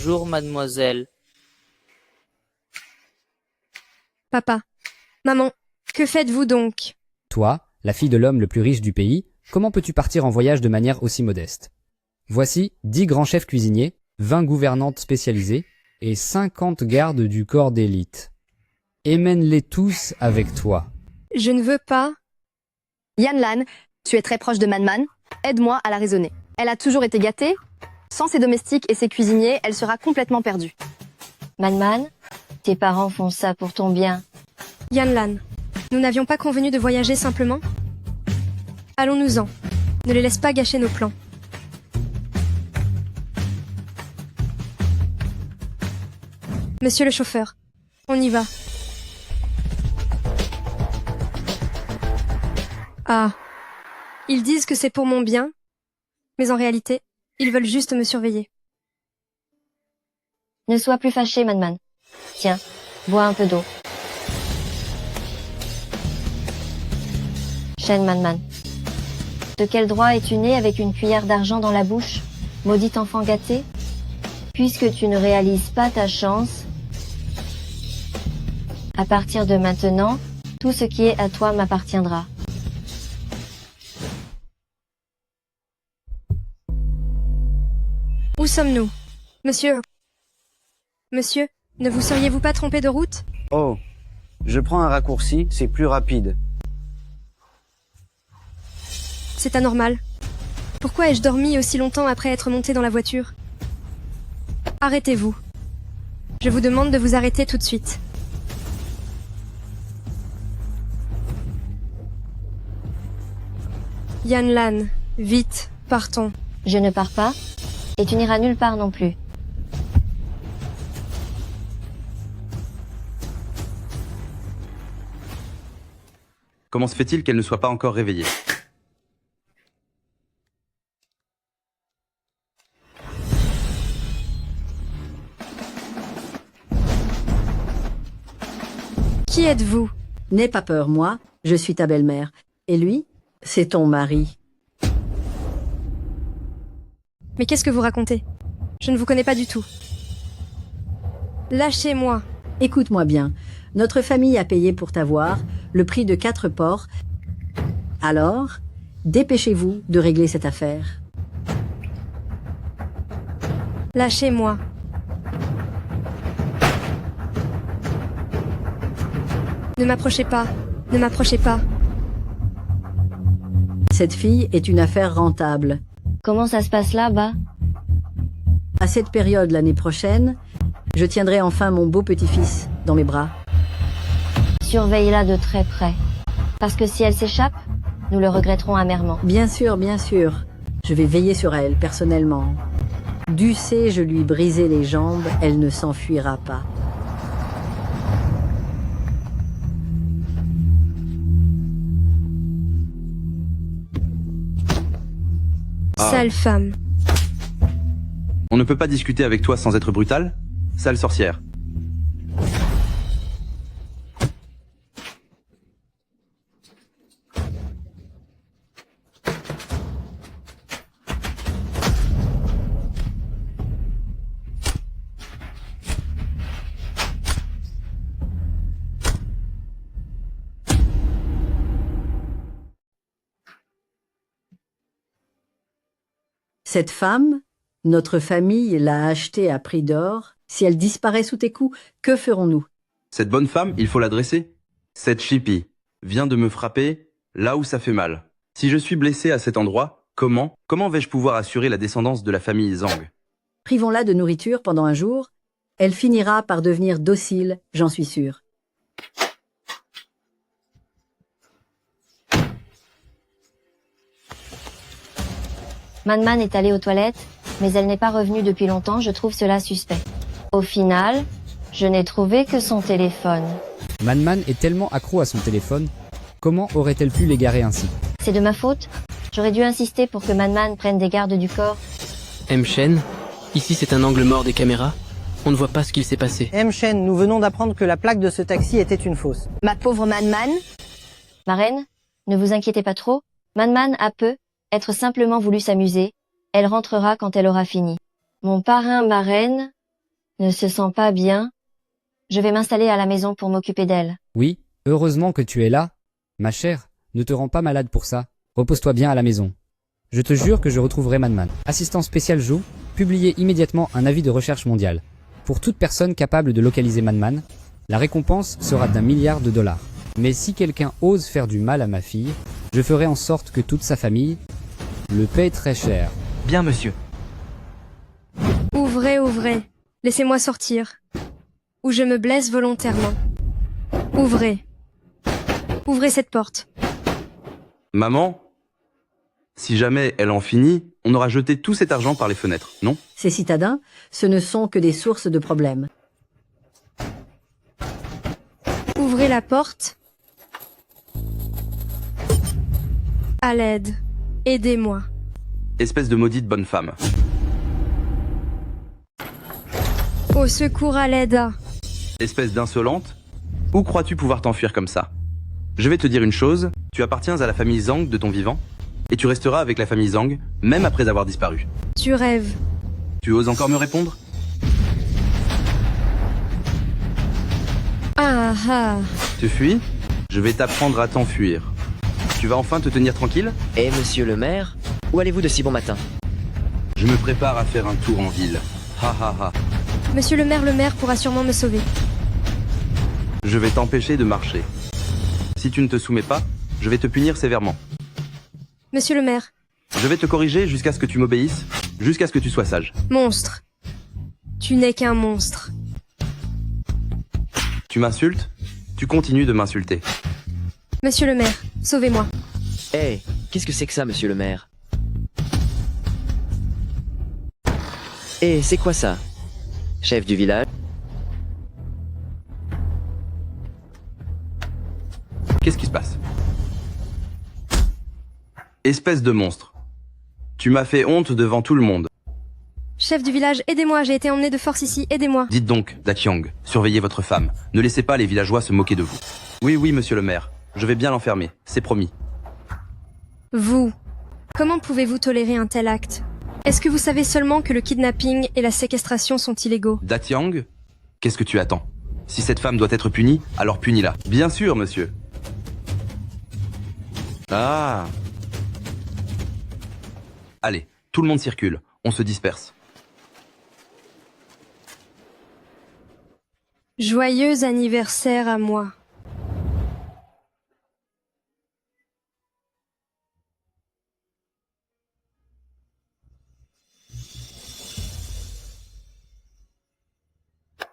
Bonjour, mademoiselle. Papa, maman, que faites-vous donc? Toi, la fille de l'homme le plus riche du pays, comment peux-tu partir en voyage de manière aussi modeste? Voici 10 grands chefs cuisiniers, 20 gouvernantes spécialisées et 50 gardes du corps d'élite. Émène-les tous avec toi. Je ne veux pas. Yann-Lan, tu es très proche de Man-Man. Aide-moi à la raisonner. Elle a toujours été gâtée. Sans ses domestiques et ses cuisiniers, elle sera complètement perdue. Man-Man, tes parents font ça pour ton bien. Yann-Lan, nous n'avions pas convenu de voyager simplement? Allons-nous-en. Ne les laisse pas gâcher nos plans. Monsieur le chauffeur, on y va. Ah, ils disent que c'est pour mon bien, mais en réalité, ils veulent juste me surveiller. Ne sois plus fâché, Man-Man. Tiens, bois un peu d'eau. Chaîne Man-Man. De quel droit es-tu né avec une cuillère d'argent dans la bouche, maudit enfant gâté? Puisque tu ne réalises pas ta chance, à partir de maintenant, tout ce qui est à toi m'appartiendra. Où sommes-nous? Monsieur, ne vous seriez-vous pas trompé de route? Oh, je prends un raccourci, c'est plus rapide. C'est anormal. Pourquoi ai-je dormi aussi longtemps après être monté dans la voiture? Arrêtez-vous. Je vous demande de vous arrêter tout de suite. Yann-Lan, vite, partons. Je ne pars pas, et tu n'iras nulle part non plus. Comment se fait-il qu'elle ne soit pas encore réveillée? Qui êtes-vous? N'aie pas peur, moi, je suis ta belle-mère. Et lui, c'est ton mari. Mais qu'est-ce que vous racontez? Je ne vous connais pas du tout. Lâchez-moi. Écoute-moi bien, notre famille a payé pour t'avoir le prix de 4 porcs. Alors, dépêchez-vous de régler cette affaire. Lâchez-moi. Ne m'approchez pas. Ne m'approchez pas. Cette fille est une affaire rentable. Comment ça se passe là-bas? À cette période l'année prochaine, je tiendrai enfin mon beau petit-fils dans mes bras. Surveille-la de très près. Parce que si elle s'échappe, nous le regretterons amèrement. Bien sûr, bien sûr. Je vais veiller sur elle, personnellement. Dussé-je lui briser les jambes, elle ne s'enfuira pas. Sale femme. On ne peut pas discuter avec toi sans être brutal? Sale sorcière. Cette femme, notre famille l'a achetée à prix d'or. Si elle disparaît sous tes coups, que ferons-nous? Cette bonne femme, il faut l'adresser. Cette chipie vient de me frapper là où ça fait mal. Si je suis blessé à cet endroit, comment vais-je pouvoir assurer la descendance de la famille Zhang? Privons-la de nourriture pendant un jour. Elle finira par devenir docile, j'en suis sûr. Man-Man est allée aux toilettes, mais elle n'est pas revenue depuis longtemps, je trouve cela suspect. Au final, je n'ai trouvé que son téléphone. Man-Man est tellement accro à son téléphone, comment aurait-elle pu l'égarer ainsi? C'est de ma faute? J'aurais dû insister pour que Man-Man prenne des gardes du corps. M-Shen, ici c'est un angle mort des caméras. On ne voit pas ce qu'il s'est passé. M-Shen, nous venons d'apprendre que la plaque de ce taxi était une fausse. Ma pauvre Man-Man. Ma reine, ne vous inquiétez pas trop. Man-Man a être simplement voulu s'amuser. Elle rentrera quand elle aura fini. Mon parrain, ma reine, ne se sent pas bien. Je vais m'installer à la maison pour m'occuper d'elle. Oui, heureusement que tu es là. Ma chère, ne te rends pas malade pour ça. Repose-toi bien à la maison. Je te jure que je retrouverai Man-Man. Assistant spécial Jou, publiez immédiatement un avis de recherche mondial. Pour toute personne capable de localiser Man-Man, la récompense sera d'1 milliard de dollars. Mais si quelqu'un ose faire du mal à ma fille, je ferai en sorte que toute sa famille le paie très cher. Bien, monsieur. Ouvrez, ouvrez. Laissez-moi sortir. Ou je me blesse volontairement. Ouvrez. Ouvrez cette porte. Maman, si jamais elle en finit, on aura jeté tout cet argent par les fenêtres, non? Ces citadins, ce ne sont que des sources de problèmes. Ouvrez la porte. À l'aide. Aidez-moi. Espèce de maudite bonne femme. Au secours, à l'aide. Espèce d'insolente. Où crois-tu pouvoir t'enfuir comme ça? Je vais te dire une chose, tu appartiens à la famille Zhang de ton vivant, et tu resteras avec la famille Zhang, même après avoir disparu. Tu rêves. Tu oses encore me répondre? Ah ah. Tu fuis? Je vais t'apprendre à t'enfuir. Tu vas enfin te tenir tranquille? Eh, monsieur le maire, où allez-vous de si bon matin? Je me prépare à faire un tour en ville. Ha ha ha. Monsieur le maire pourra sûrement me sauver. Je vais t'empêcher de marcher. Si tu ne te soumets pas, je vais te punir sévèrement. Monsieur le maire. Je vais te corriger jusqu'à ce que tu m'obéisses, jusqu'à ce que tu sois sage. Monstre. Tu n'es qu'un monstre. Tu m'insultes? Tu continues de m'insulter. Monsieur le maire, sauvez-moi. Eh, qu'est-ce que c'est que ça, monsieur le maire? Eh, c'est quoi ça? Chef du village? Qu'est-ce qui se passe? Espèce de monstre. Tu m'as fait honte devant tout le monde. Chef du village, aidez-moi, j'ai été emmené de force ici, aidez-moi. Dites donc, Datiang, surveillez votre femme. Ne laissez pas les villageois se moquer de vous. Oui, oui, monsieur le maire. Je vais bien l'enfermer, c'est promis. Vous, comment pouvez-vous tolérer un tel acte? Est-ce que vous savez seulement que le kidnapping et la séquestration sont illégaux? Datiang, qu'est-ce que tu attends? Si cette femme doit être punie, alors punis-la. Bien sûr, monsieur. Ah. Allez, tout le monde circule, on se disperse. Joyeux anniversaire à moi.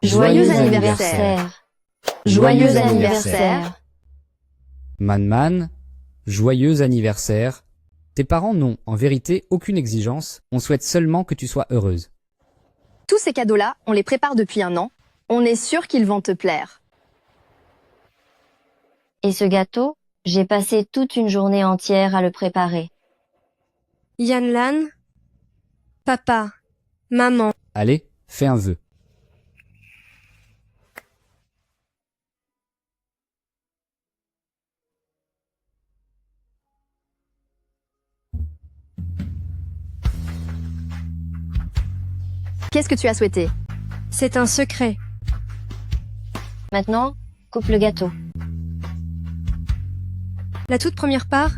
Joyeux anniversaire. Joyeux anniversaire. Man-Man, joyeux anniversaire. Tes parents n'ont, en vérité, aucune exigence, on souhaite seulement que tu sois heureuse. Tous ces cadeaux-là, on les prépare depuis 1 an. On est sûr qu'ils vont te plaire. Et ce gâteau, j'ai passé toute une journée entière à le préparer. Yanlan, papa, maman. Allez, fais un vœu. Qu'est-ce que tu as souhaité? C'est un secret. Maintenant, coupe le gâteau. La toute première part,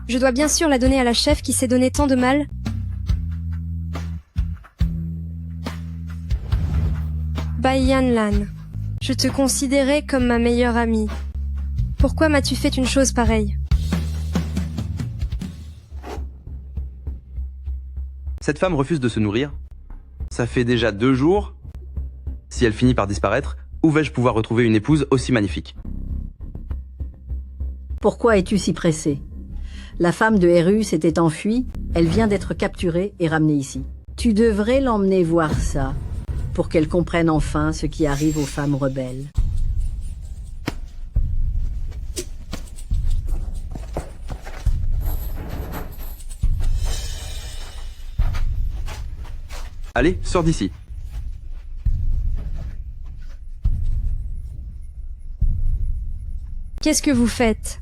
je dois bien sûr la donner à la chef qui s'est donné tant de mal. Bai Yanlan, je te considérais comme ma meilleure amie. Pourquoi m'as-tu fait une chose pareille? Cette femme refuse de se nourrir. Ça fait déjà 2 jours. Si elle finit par disparaître, où vais-je pouvoir retrouver une épouse aussi magnifique? Pourquoi es-tu si pressé? La femme de Héru s'était enfuie, elle vient d'être capturée et ramenée ici. Tu devrais l'emmener voir ça, pour qu'elle comprenne enfin ce qui arrive aux femmes rebelles. Allez, sors d'ici. Qu'est-ce que vous faites?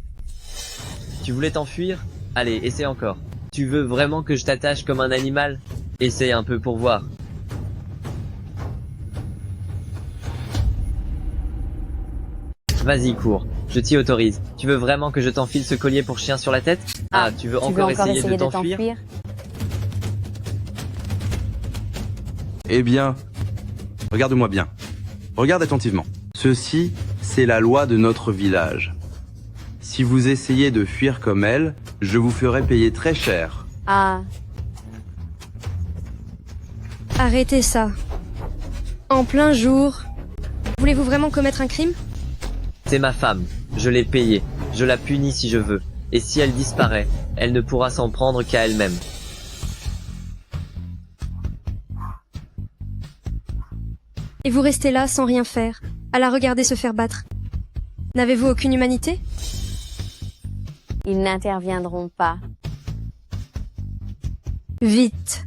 Tu voulais t'enfuir? Allez, essaie encore. Tu veux vraiment que je t'attache comme un animal? Essaye un peu pour voir. Vas-y, cours. Je t'y autorise. Tu veux vraiment que je t'enfile ce collier pour chien sur la tête? Ah, tu veux encore essayer de t'enfuir? Eh bien, regarde-moi bien. Regarde attentivement. Ceci, c'est la loi de notre village. Si vous essayez de fuir comme elle, je vous ferai payer très cher. Ah, Arrêtez ça. En plein jour. Voulez-vous vraiment commettre un crime? C'est ma femme. Je l'ai payée. Je la punis si je veux. Et si elle disparaît, elle ne pourra s'en prendre qu'à elle-même. Et vous restez là sans rien faire, à la regarder se faire battre. N'avez-vous aucune humanité? ils n'interviendront pas. Vite.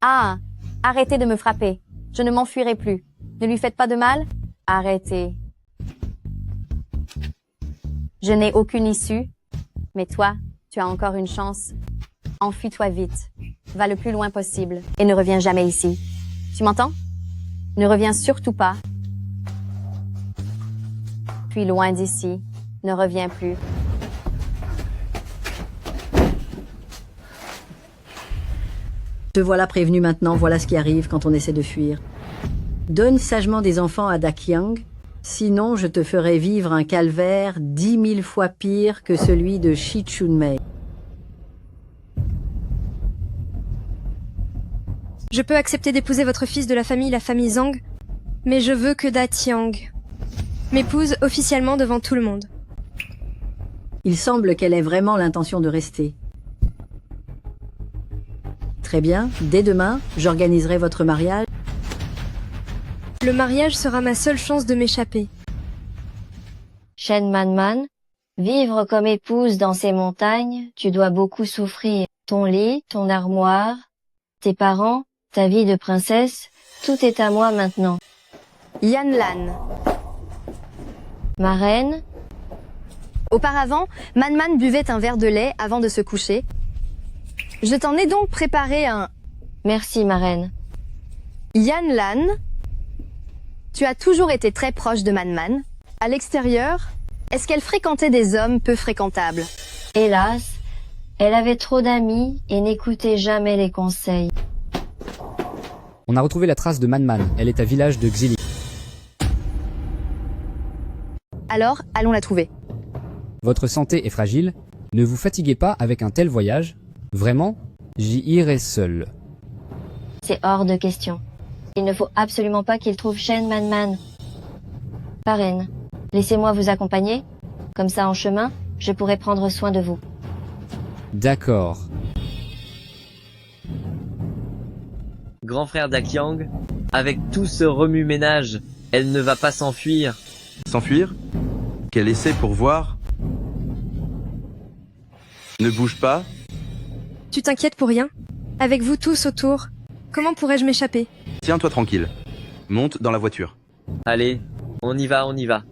Ah, arrêtez de me frapper. Je ne m'enfuirai plus. Ne lui faites pas de mal. Arrêtez. Je n'ai aucune issue. Mais toi, tu as encore une chance. Enfuis-toi vite. Va le plus loin possible. Et ne reviens jamais ici. Tu m'entends? Ne reviens surtout pas. Puis loin d'ici. Ne reviens plus. Te voilà prévenu maintenant, voilà ce qui arrive quand on essaie de fuir. Donne sagement des enfants à Dakyang, sinon je te ferai vivre un calvaire 10 000 fois pire que celui de Shi Chunmei. Je peux accepter d'épouser votre fils de la famille Zhang, mais je veux que Da Tiang m'épouse officiellement devant tout le monde. Il semble qu'elle ait vraiment l'intention de rester. Très bien, dès demain, j'organiserai votre mariage. Le mariage sera ma seule chance de m'échapper. Shen Manman, vivre comme épouse dans ces montagnes, tu dois beaucoup souffrir. Ton lit, ton armoire, tes parents, ta vie de princesse, tout est à moi maintenant. Yan Lan. Ma reine, Auparavant, Manman buvait un verre de lait avant de se coucher. Je t'en ai donc préparé un. merci ma reine. Yan Lan, tu as toujours été très proche de Manman. À l'extérieur, est-ce qu'elle fréquentait des hommes peu fréquentables? Hélas, elle avait trop d'amis et n'écoutait jamais les conseils. On a retrouvé la trace de Manman, elle est à village de Xili. Alors, allons la trouver. Votre santé est fragile, ne vous fatiguez pas avec un tel voyage. Vraiment, j'y irai seul. C'est hors de question. Il ne faut absolument pas qu'il trouve Shen Manman. Parraine, laissez-moi vous accompagner. Comme ça, en chemin, je pourrai prendre soin de vous. D'accord. Grand frère Dakyang, avec tout ce remue-ménage, elle ne va pas s'enfuir. S'enfuir? Quel essai pour voir? Ne bouge pas. Tu t'inquiètes pour rien? Avec vous tous autour, comment pourrais-je m'échapper? Tiens-toi tranquille. Monte dans la voiture. Allez, on y va, on y va.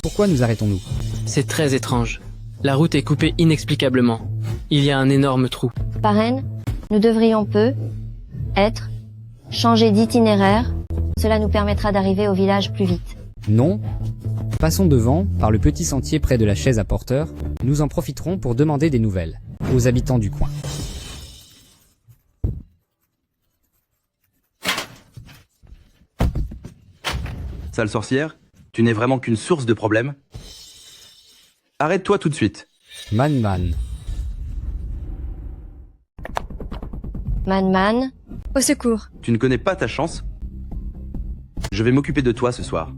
Pourquoi nous arrêtons-nous? C'est très étrange. La route est coupée inexplicablement. Il y a un énorme trou. Parraine, nous devrions changer d'itinéraire. Cela nous permettra d'arriver au village plus vite. Non. Passons devant, par le petit sentier près de la chaise à porteur. Nous en profiterons pour demander des nouvelles aux habitants du coin. Sale sorcière, tu n'es vraiment qu'une source de problèmes. Arrête-toi tout de suite. Manman. Manman, Au secours. Tu ne connais pas ta chance. Je vais m'occuper de toi ce soir.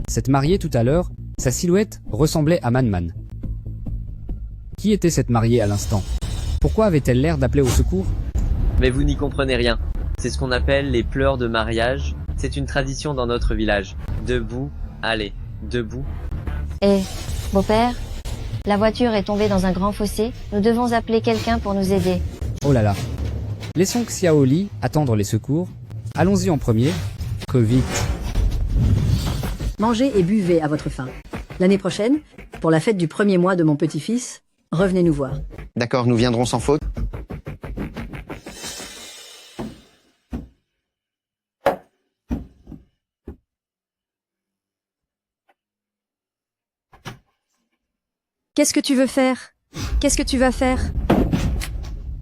Cette mariée tout à l'heure, sa silhouette ressemblait à Manman. Qui était cette mariée à l'instant? Pourquoi avait-elle l'air d'appeler au secours? Mais vous n'y comprenez rien. C'est ce qu'on appelle les pleurs de mariage. C'est une tradition dans notre village. Debout, allez, debout. beau-père, la voiture est tombée dans un grand fossé. Nous devons appeler quelqu'un pour nous aider. Oh là là. Laissons Xiaoli attendre les secours. Allons-y en premier. Que vite. Mangez et buvez à votre faim. L'année prochaine, Pour la fête du 1er mois de mon petit-fils, revenez nous voir. D'accord, nous viendrons sans faute. Qu'est-ce que tu veux faire? Qu'est-ce que tu vas faire?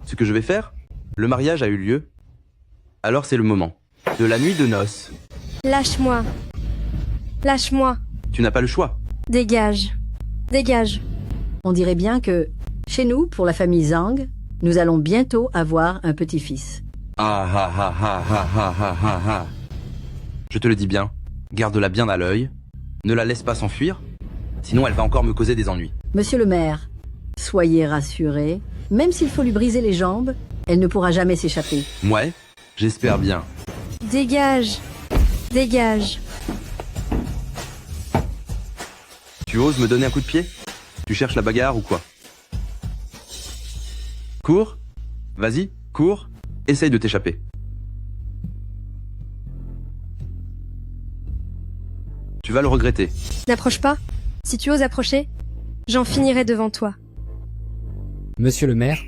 Ce que je vais faire? Le mariage a eu lieu. Alors c'est le moment. De la nuit de noces. Lâche-moi. Lâche-moi. Tu n'as pas le choix. Dégage. Dégage. On dirait bien que, chez nous, pour la famille Zhang, nous allons bientôt avoir un petit-fils. Ah ah ah ah ah ah ah ah ah. Je te le dis bien, garde-la bien à l'œil. Ne la laisse pas s'enfuir, sinon elle va encore me causer des ennuis. Monsieur le maire, soyez rassuré, même s'il faut lui briser les jambes, elle ne pourra jamais s'échapper. Ouais, j'espère bien. Dégage. Dégage. Tu oses me donner un coup de pied? Tu cherches la bagarre ou quoi? Cours. Vas-y, cours. Essaye de t'échapper. Tu vas le regretter. N'approche pas. Si tu oses approcher, j'en finirai devant toi. Monsieur le maire,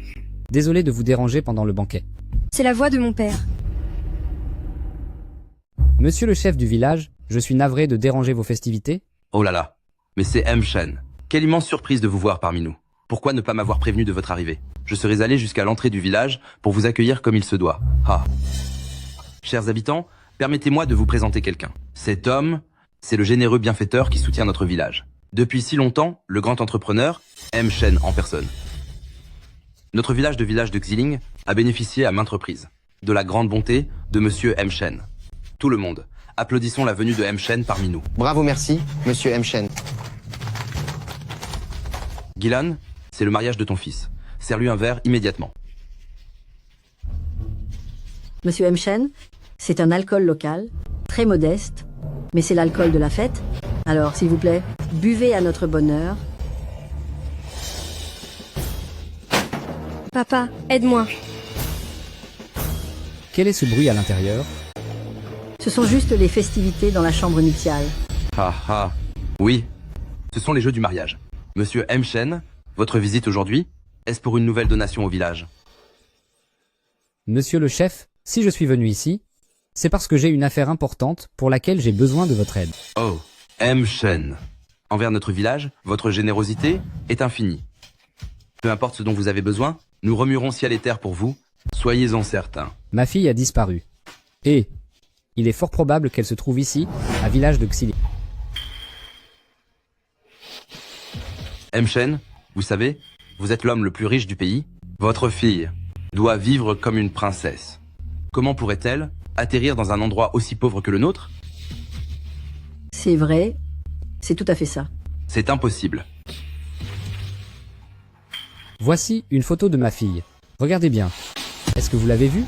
désolé de vous déranger pendant le banquet. C'est la voix de mon père. Monsieur le chef du village, je suis navré de déranger vos festivités. Oh là là, mais c'est M. Shen. Quelle immense surprise de vous voir parmi nous. Pourquoi ne pas m'avoir prévenu de votre arrivée? Je serais allé jusqu'à l'entrée du village pour vous accueillir comme il se doit. Ah. Chers habitants, permettez-moi de vous présenter quelqu'un. Cet homme, c'est le généreux bienfaiteur qui soutient notre village. Depuis si longtemps, le grand entrepreneur, M. Shen en personne. Notre village de Xiling a bénéficié à maintes reprises de la grande bonté de Monsieur M. Shen. Tout le monde, applaudissons la venue de M. Shen parmi nous. Bravo, merci, Monsieur M. Shen. Gilan, c'est le mariage de ton fils. Sers-lui un verre immédiatement. Monsieur M. Shen, c'est un alcool local, très modeste, mais c'est l'alcool de la fête. Alors, s'il vous plaît, buvez à notre bonheur. Papa, aide-moi. Quel est ce bruit à l'intérieur? Ce sont juste les festivités dans la chambre nuptiale. Ah ah. Oui, ce sont les jeux du mariage. Monsieur M. Shen, votre visite aujourd'hui, est-ce pour une nouvelle donation au village? Monsieur le chef, si je suis venu ici, c'est parce que j'ai une affaire importante pour laquelle j'ai besoin de votre aide. Oh, M. Shen. Envers notre village, votre générosité est infinie. Peu importe ce dont vous avez besoin, nous remuerons ciel et terre pour vous, soyez-en certains. Ma fille a disparu. Et il est fort probable qu'elle se trouve ici, à village de Xiling. M. Shen, vous savez, vous êtes l'homme le plus riche du pays. Votre fille doit vivre comme une princesse. Comment pourrait-elle atterrir dans un endroit aussi pauvre que le nôtre? C'est vrai, c'est tout à fait ça. C'est impossible. Voici une photo de ma fille. Regardez bien. Est-ce que vous l'avez vue?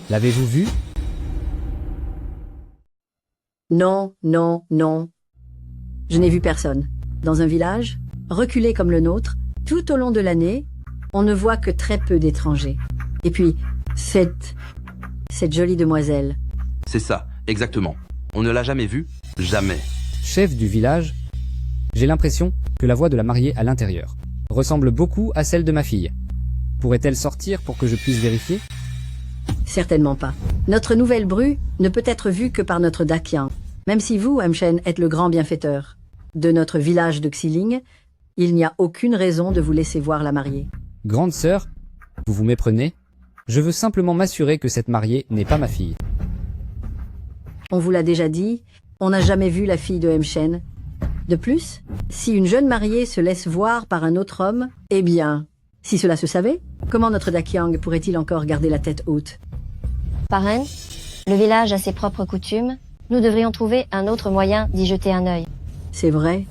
L'avez-vous vue? Non, non, non. Je n'ai vu personne. Dans un village, reculé comme le nôtre, tout au long de l'année, on ne voit que très peu d'étrangers. Et puis, cette jolie demoiselle. C'est ça, exactement. On ne l'a jamais vue, jamais. Chef du village, j'ai l'impression que la voix de la mariée à l'intérieur ressemble beaucoup à celle de ma fille. Pourrait-elle sortir pour que je puisse vérifier? Certainement pas. Notre nouvelle bru ne peut être vue que par notre Dakian. Même si vous, M. Shen, êtes le grand bienfaiteur de notre village de Xiling, il n'y a aucune raison de vous laisser voir la mariée. Grande sœur, vous vous méprenez? Je veux simplement m'assurer que cette mariée n'est pas ma fille. On vous l'a déjà dit, on n'a jamais vu la fille de M. Shen. De plus, si une jeune mariée se laisse voir par un autre homme, eh bien, si cela se savait, comment notre Dakiang pourrait-il encore garder la tête haute? Parrain, le village a ses propres coutumes. Nous devrions trouver un autre moyen d'y jeter un œil. C'est vrai.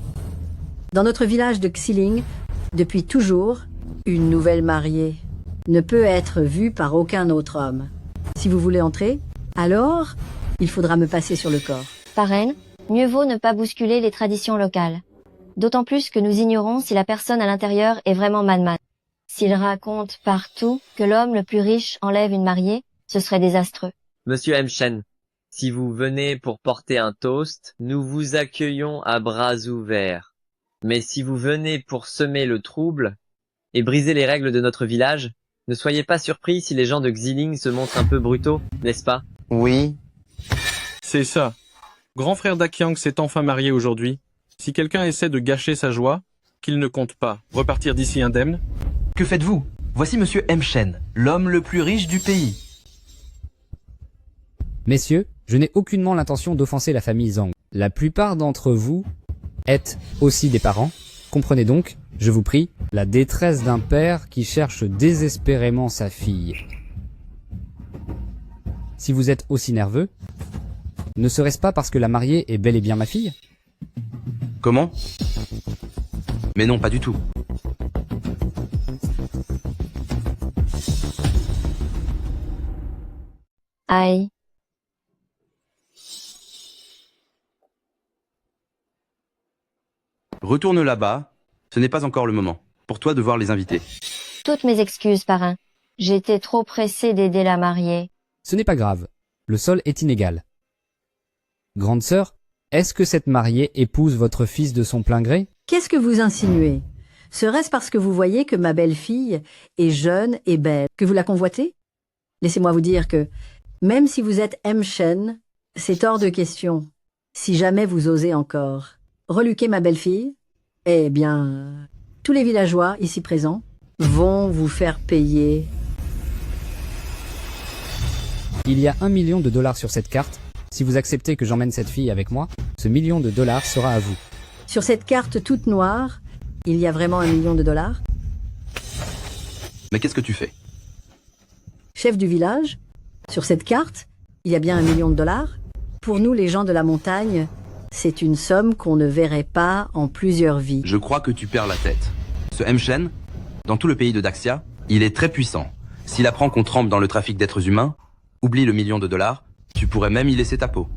Dans notre village de Xiling, depuis toujours, une nouvelle mariée ne peut être vue par aucun autre homme. Si vous voulez entrer, alors il faudra me passer sur le corps. Parrain, mieux vaut ne pas bousculer les traditions locales. D'autant plus que nous ignorons si la personne à l'intérieur est vraiment Manman. S'il raconte partout que l'homme le plus riche enlève une mariée, ce serait désastreux. Monsieur M. Shen, Si vous venez pour porter un toast, nous vous accueillons à bras ouverts. Mais si vous venez pour semer le trouble et briser les règles de notre village, ne soyez pas surpris si les gens de Xiling se montrent un peu brutaux, n'est-ce pas? Oui. C'est ça. Grand frère d'Akyang s'est enfin marié aujourd'hui. Si quelqu'un essaie de gâcher sa joie, qu'il ne compte pas repartir d'ici indemne. Que faites-vous? Voici Monsieur M. Shen, l'homme le plus riche du pays. Messieurs, je n'ai aucunement l'intention d'offenser la famille Zhang. La plupart d'entre vous êtes aussi des parents. Comprenez donc, je vous prie, la détresse d'un père qui cherche désespérément sa fille. Si vous êtes aussi nerveux, ne serait-ce pas parce que la mariée est bel et bien ma fille? Comment? Mais non, pas du tout. Aïe. Retourne là-bas, ce n'est pas encore le moment. Pour toi de voir les invités. Toutes mes excuses, parrain. J'étais trop pressée d'aider la mariée. Ce n'est pas grave, le sol est inégal. Grande sœur, est-ce que cette mariée épouse votre fils de son plein gré? Qu'est-ce que vous insinuez? Serait-ce parce que vous voyez que ma belle-fille est jeune et belle, que vous la convoitez? Laissez-moi vous dire que, même si vous êtes M. Shen, c'est hors de question. Si jamais vous osez encore reluquer ma belle-fille, eh bien, tous les villageois ici présents vont vous faire payer. Il y a 1 million de dollars sur cette carte. Si vous acceptez que j'emmène cette fille avec moi, ce million de dollars sera à vous. Sur cette carte toute noire, il y a vraiment 1 million de dollars. Mais qu'est-ce que tu fais? Chef du village, sur cette carte, il y a bien 1 million de dollars. Pour nous, les gens de la montagne, c'est une somme qu'on ne verrait pas en plusieurs vies. Je crois que tu perds la tête. Ce M. Shen, dans tout le pays de Daxia, il est très puissant. S'il apprend qu'on trempe dans le trafic d'êtres humains, oublie le million de dollars, tu pourrais même y laisser ta peau.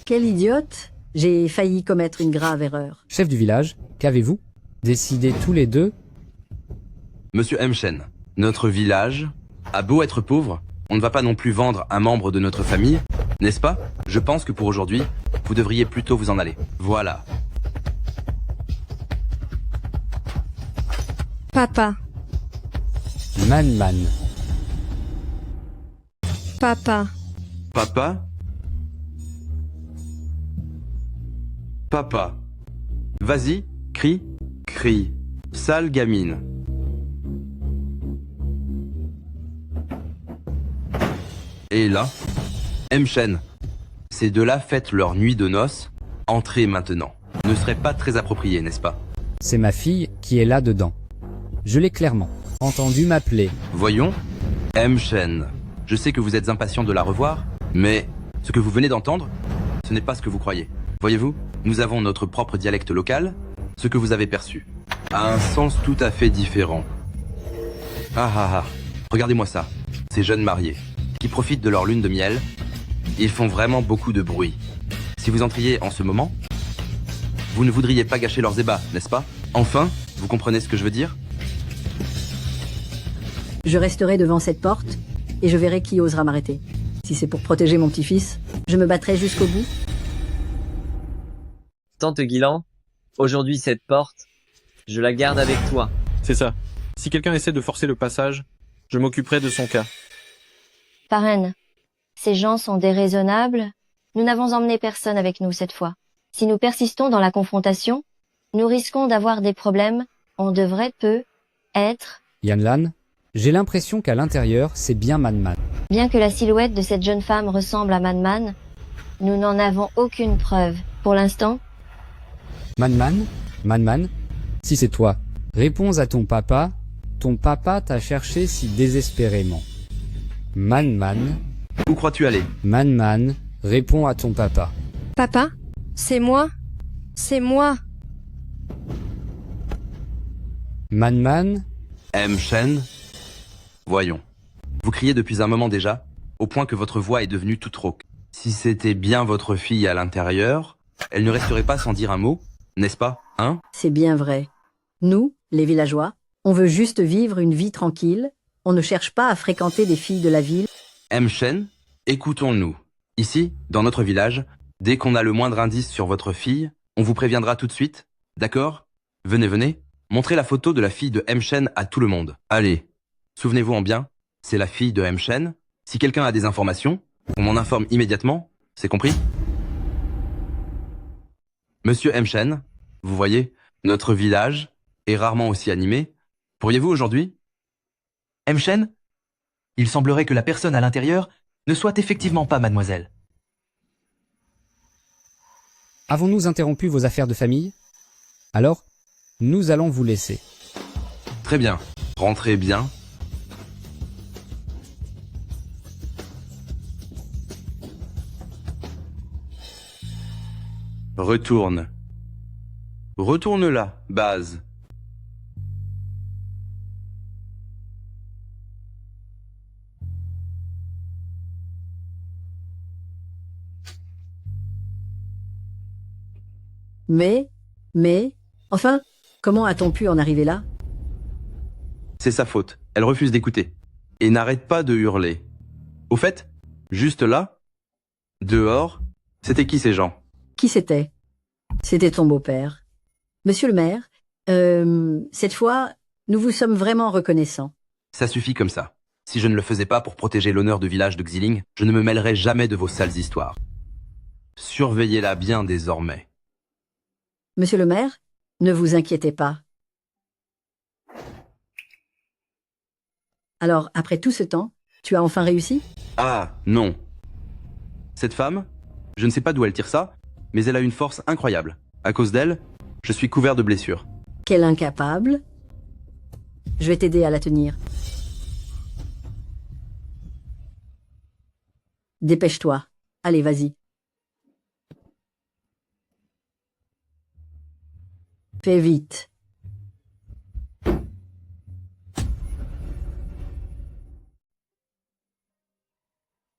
Quel idiote! J'ai failli commettre une grave erreur. Chef du village, qu'avez-vous? Décidez tous les deux. Monsieur M. Shen, notre village a beau être pauvre, on ne va pas non plus vendre un membre de notre famille, n'est-ce pas? Je pense que pour aujourd'hui, vous devriez plutôt vous en aller. Voilà. Papa, Man. papa, Papa? Papa. Vas-y, crie, crie. Sale gamine. Et là, M. Shen, ces deux-là fêtent leur nuit de noces. Entrez maintenant. Ne serait pas très approprié, n'est-ce pas? C'est ma fille qui est là-dedans. Je l'ai clairement entendu m'appeler. Voyons, M. Shen. Je sais que vous êtes impatient de la revoir, mais ce que vous venez d'entendre, ce n'est pas ce que vous croyez. Voyez-vous, nous avons notre propre dialecte local. Ce que vous avez perçu a un sens tout à fait différent. Regardez-moi ça. Ces jeunes mariés qui profitent de leur lune de miel, ils font vraiment beaucoup de bruit. Si vous entriez en ce moment, vous ne voudriez pas gâcher leurs ébats, n'est-ce pas? Enfin, vous comprenez ce que je veux dire? Je resterai devant cette porte et je verrai qui osera m'arrêter. Si c'est pour protéger mon petit-fils, je me battrai jusqu'au bout. Tante Guilan, aujourd'hui cette porte, je la garde avec toi. C'est ça. Si quelqu'un essaie de forcer le passage, je m'occuperai de son cas. Parraine, ces gens sont déraisonnables. Nous n'avons emmené personne avec nous cette fois. Si nous persistons dans la confrontation, nous risquons d'avoir des problèmes. On devrait être... Yanlan, j'ai l'impression qu'à l'intérieur, c'est bien Man. Bien que la silhouette de cette jeune femme ressemble à Man, nous n'en avons aucune preuve. Pour l'instant, Man, si c'est toi, réponds à ton papa. Ton papa t'a cherché si désespérément. Man, Où crois-tu aller? Man, réponds à ton papa. papa, c'est moi, c'est moi. Man, M. Shen? Voyons. Vous criez depuis un moment déjà, au point que votre voix est devenue toute rauque. Si c'était bien votre fille à l'intérieur, elle ne resterait pas sans dire un mot, n'est-ce pas, hein? C'est bien vrai. Nous, les villageois, on veut juste vivre une vie tranquille. On ne cherche pas à fréquenter des filles de la ville. M. Shen, Écoutons-nous. Ici, dans notre village, dès qu'on a le moindre indice sur votre fille, on vous préviendra tout de suite. D'accord? Venez, venez. Montrez la photo de la fille de M. Shen à tout le monde. Allez. Souvenez-vous en bien, c'est la fille de M. Shen. Si quelqu'un a des informations, on m'en informe immédiatement. C'est compris? Monsieur M. Shen, vous voyez, notre village est rarement aussi animé. Pourriez-vous aujourd'hui? M. Shen? Il semblerait que la personne à l'intérieur ne soit effectivement pas mademoiselle. Avons-nous interrompu vos affaires de famille? Alors, nous allons vous laisser. Très bien. Rentrez bien. Retourne. Retourne là, base. Enfin, comment a-t-on pu en arriver là? C'est sa faute. Elle refuse d'écouter. Et n'arrête pas de hurler. Au fait, juste là, dehors, c'était qui ces gens? Qui c'était? C'était ton beau-père. Monsieur le maire, cette fois, nous vous sommes vraiment reconnaissants. Ça suffit comme ça. Si je ne le faisais pas pour protéger l'honneur du village de Xiling, je ne me mêlerais jamais de vos sales histoires. Surveillez-la bien désormais. Monsieur le maire, ne vous inquiétez pas. Alors, après tout ce temps, tu as enfin réussi? Ah, non. Cette femme, je ne sais pas d'où elle tire ça, mais elle a une force incroyable. À cause d'elle, je suis couvert de blessures. Quel incapable. Je vais t'aider à la tenir. Dépêche-toi. Allez, vas-y. Fais vite.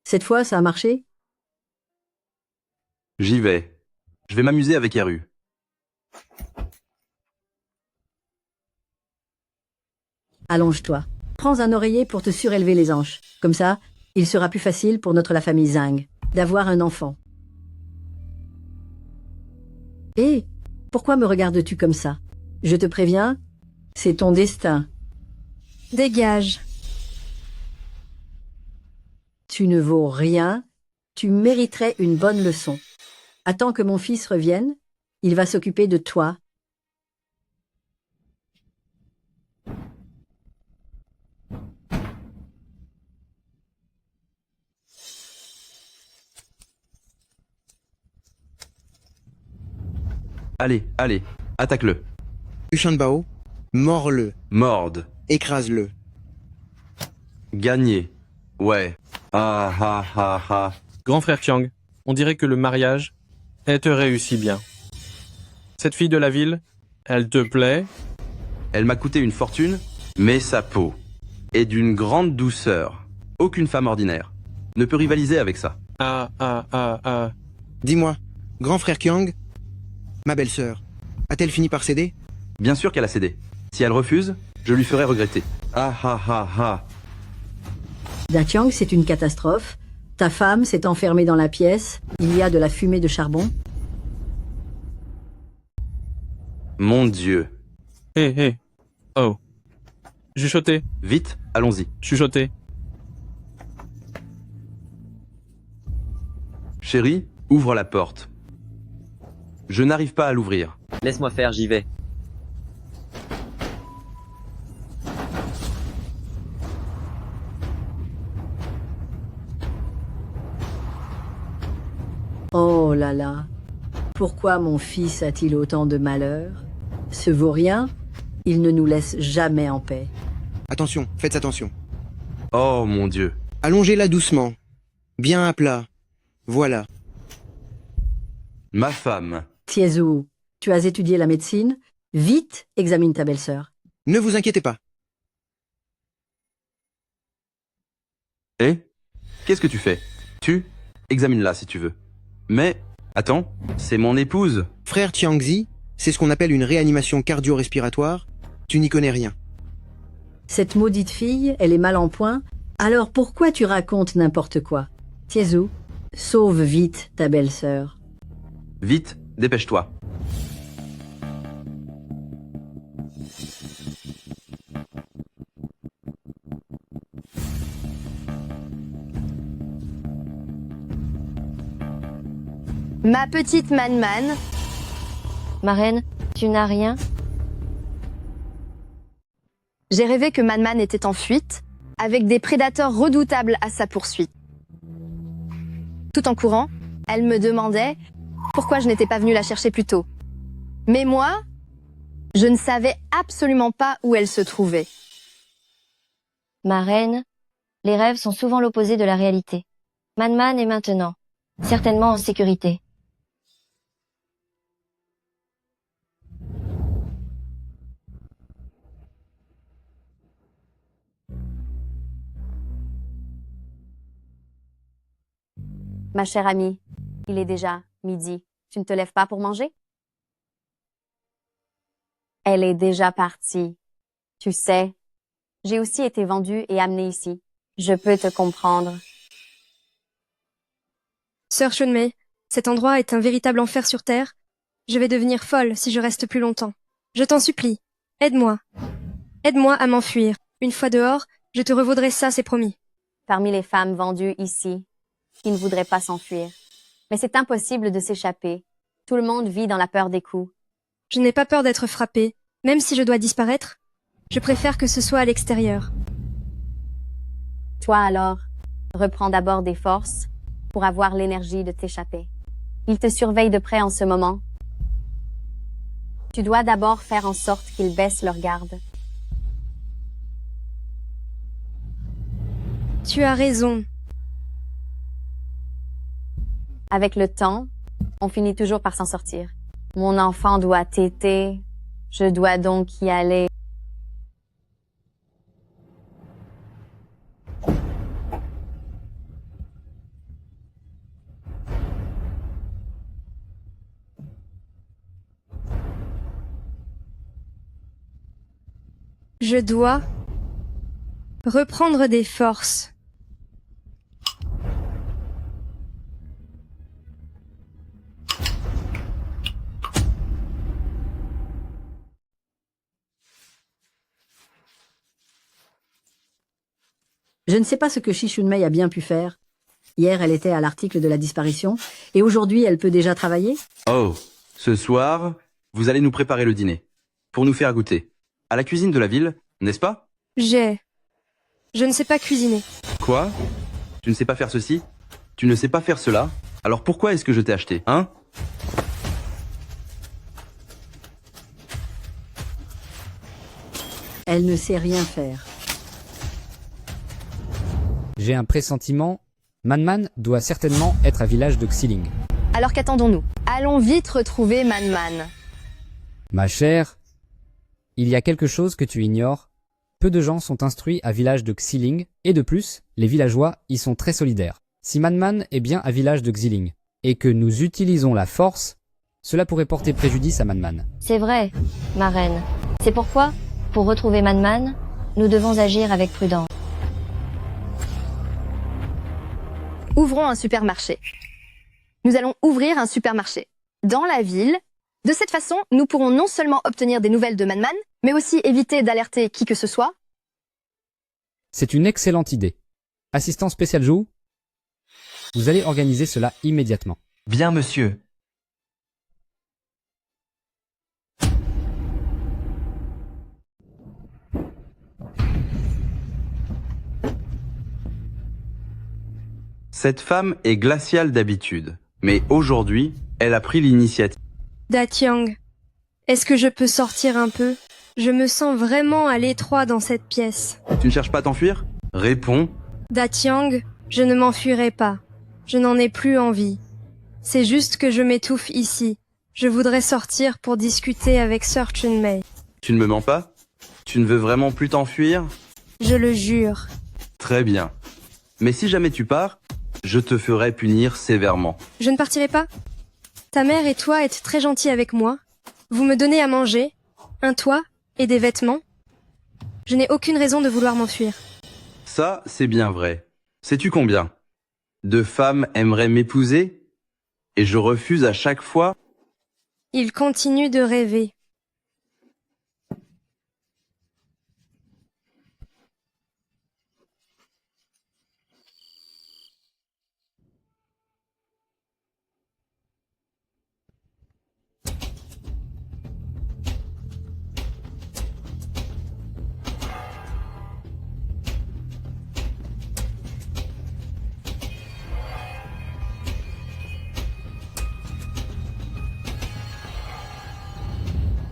Cette fois, ça a marché? J'y vais. Je vais m'amuser avec Eru. Allonge-toi. Prends un oreiller pour te surélever les hanches. Comme ça, il sera plus facile pour la famille Zhang d'avoir un enfant. Hé, pourquoi me regardes-tu comme ça? Je te préviens, c'est ton destin. Dégage. Tu ne vaux rien, tu mériterais une bonne leçon. Attends que mon fils revienne, il va s'occuper de toi. Allez, allez, attaque-le. Ushanbao, mords-le. Morde. Écrase-le. Gagné. Ouais. Ah ah ah ah. Grand frère Qiang, on dirait que le mariage, elle te réussit bien. Cette fille de la ville, elle te plaît? Elle m'a coûté une fortune, mais sa peau est d'une grande douceur. Aucune femme ordinaire ne peut rivaliser avec ça. Dis-moi, grand frère Qiang, ma belle-sœur, a-t-elle fini par céder? Bien sûr qu'elle a cédé. Si elle refuse, je lui ferai regretter. Ah ah ah ah. Daqiang, c'est une catastrophe. Ta femme s'est enfermée dans la pièce. Il y a de la fumée de charbon. Mon Dieu. Hé. Oh. Chuchoter. Vite, allons-y. Chuchoter. Chérie, ouvre la porte. Je n'arrive pas à l'ouvrir. Laisse-moi faire, j'y vais. Oh là là. Pourquoi mon fils a-t-il autant de malheur? Ce vaurien, il ne nous laisse jamais en paix. Attention, faites attention. Oh mon Dieu. Allongez-la doucement. Bien à plat. Voilà. Ma femme. Tiezhou, tu as étudié la médecine? Vite, examine ta belle-sœur. Ne vous inquiétez pas. Eh? Qu'est-ce que tu fais? Tu? Examine-la si tu veux. Mais, attends, c'est mon épouse. Frère Tiangzi, c'est ce qu'on appelle une réanimation cardio-respiratoire. Tu n'y connais rien. Cette maudite fille, elle est mal en point. Alors pourquoi tu racontes n'importe quoi? Tiezu, sauve vite ta belle-sœur. Vite, dépêche-toi. Ma petite Man-Man. Ma reine, tu n'as rien? J'ai rêvé que Man-Man était en fuite, avec des prédateurs redoutables à sa poursuite. Tout en courant, elle me demandait pourquoi je n'étais pas venue la chercher plus tôt. Mais moi, je ne savais absolument pas où elle se trouvait. Ma reine, les rêves sont souvent l'opposé de la réalité. Man-Man est maintenant, certainement en sécurité. Ma chère amie, il est déjà midi. Tu ne te lèves pas pour manger? Elle est déjà partie. Tu sais, j'ai aussi été vendue et amenée ici. Je peux te comprendre. Sœur Chunmei, cet endroit est un véritable enfer sur Terre. Je vais devenir folle si je reste plus longtemps. Je t'en supplie, aide-moi. Aide-moi à m'enfuir. Une fois dehors, je te revaudrai ça, c'est promis. Parmi les femmes vendues ici, qui ne voudraient pas s'enfuir. Mais c'est impossible de s'échapper. Tout le monde vit dans la peur des coups. Je n'ai pas peur d'être frappée, même si je dois disparaître. Je préfère que ce soit à l'extérieur. Toi alors, reprends d'abord des forces pour avoir l'énergie de t'échapper. Ils te surveillent de près en ce moment. Tu dois d'abord faire en sorte qu'ils baissent leur garde. Tu as raison. Avec le temps, on finit toujours par s'en sortir. Mon enfant doit téter, je dois donc y aller. Je dois reprendre des forces. Je ne sais pas ce que Shi Shunmei a bien pu faire. Hier, elle était à l'article de la disparition, et aujourd'hui, elle peut déjà travailler? Oh, ce soir, vous allez nous préparer le dîner. Pour nous faire goûter. À la cuisine de la ville, n'est-ce pas? Je ne sais pas cuisiner. Quoi? Tu ne sais pas faire ceci? Tu ne sais pas faire cela? Alors pourquoi est-ce que je t'ai acheté, hein? Elle ne sait rien faire. J'ai un pressentiment, Man-Man doit certainement être à village de Xiling. Alors qu'attendons-nous? Allons vite retrouver Man-Man. Ma chère, il y a quelque chose que tu ignores. Peu de gens sont instruits à village de Xiling, et de plus, les villageois y sont très solidaires. Si Man-Man est bien à village de Xiling, et que nous utilisons la force, cela pourrait porter préjudice à Man-Man. C'est vrai, ma reine. C'est pourquoi, pour retrouver Man-Man, nous devons agir avec prudence. Ouvrons un supermarché. Nous allons ouvrir un supermarché dans la ville. De cette façon, nous pourrons non seulement obtenir des nouvelles de Man-Man, mais aussi éviter d'alerter qui que ce soit. C'est une excellente idée. Assistant spécial Zhou, vous allez organiser cela immédiatement. Bien, monsieur. Cette femme est glaciale d'habitude, mais aujourd'hui, elle a pris l'initiative. Datiang, est-ce que je peux sortir un peu? Je me sens vraiment à l'étroit dans cette pièce. Tu ne cherches pas à t'enfuir? Réponds. Datiang, je ne m'enfuirai pas. Je n'en ai plus envie. C'est juste que je m'étouffe ici. Je voudrais sortir pour discuter avec Sœur Chunmei. Tu ne me mens pas? Tu ne veux vraiment plus t'enfuir? Je le jure. Très bien. Mais si jamais tu pars, je te ferai punir sévèrement. Je ne partirai pas. Ta mère et toi êtes très gentils avec moi. Vous me donnez à manger, un toit et des vêtements. Je n'ai aucune raison de vouloir m'enfuir. Ça, c'est bien vrai. Sais-tu combien? 2 femmes aimeraient m'épouser et je refuse à chaque fois. Il continue de rêver.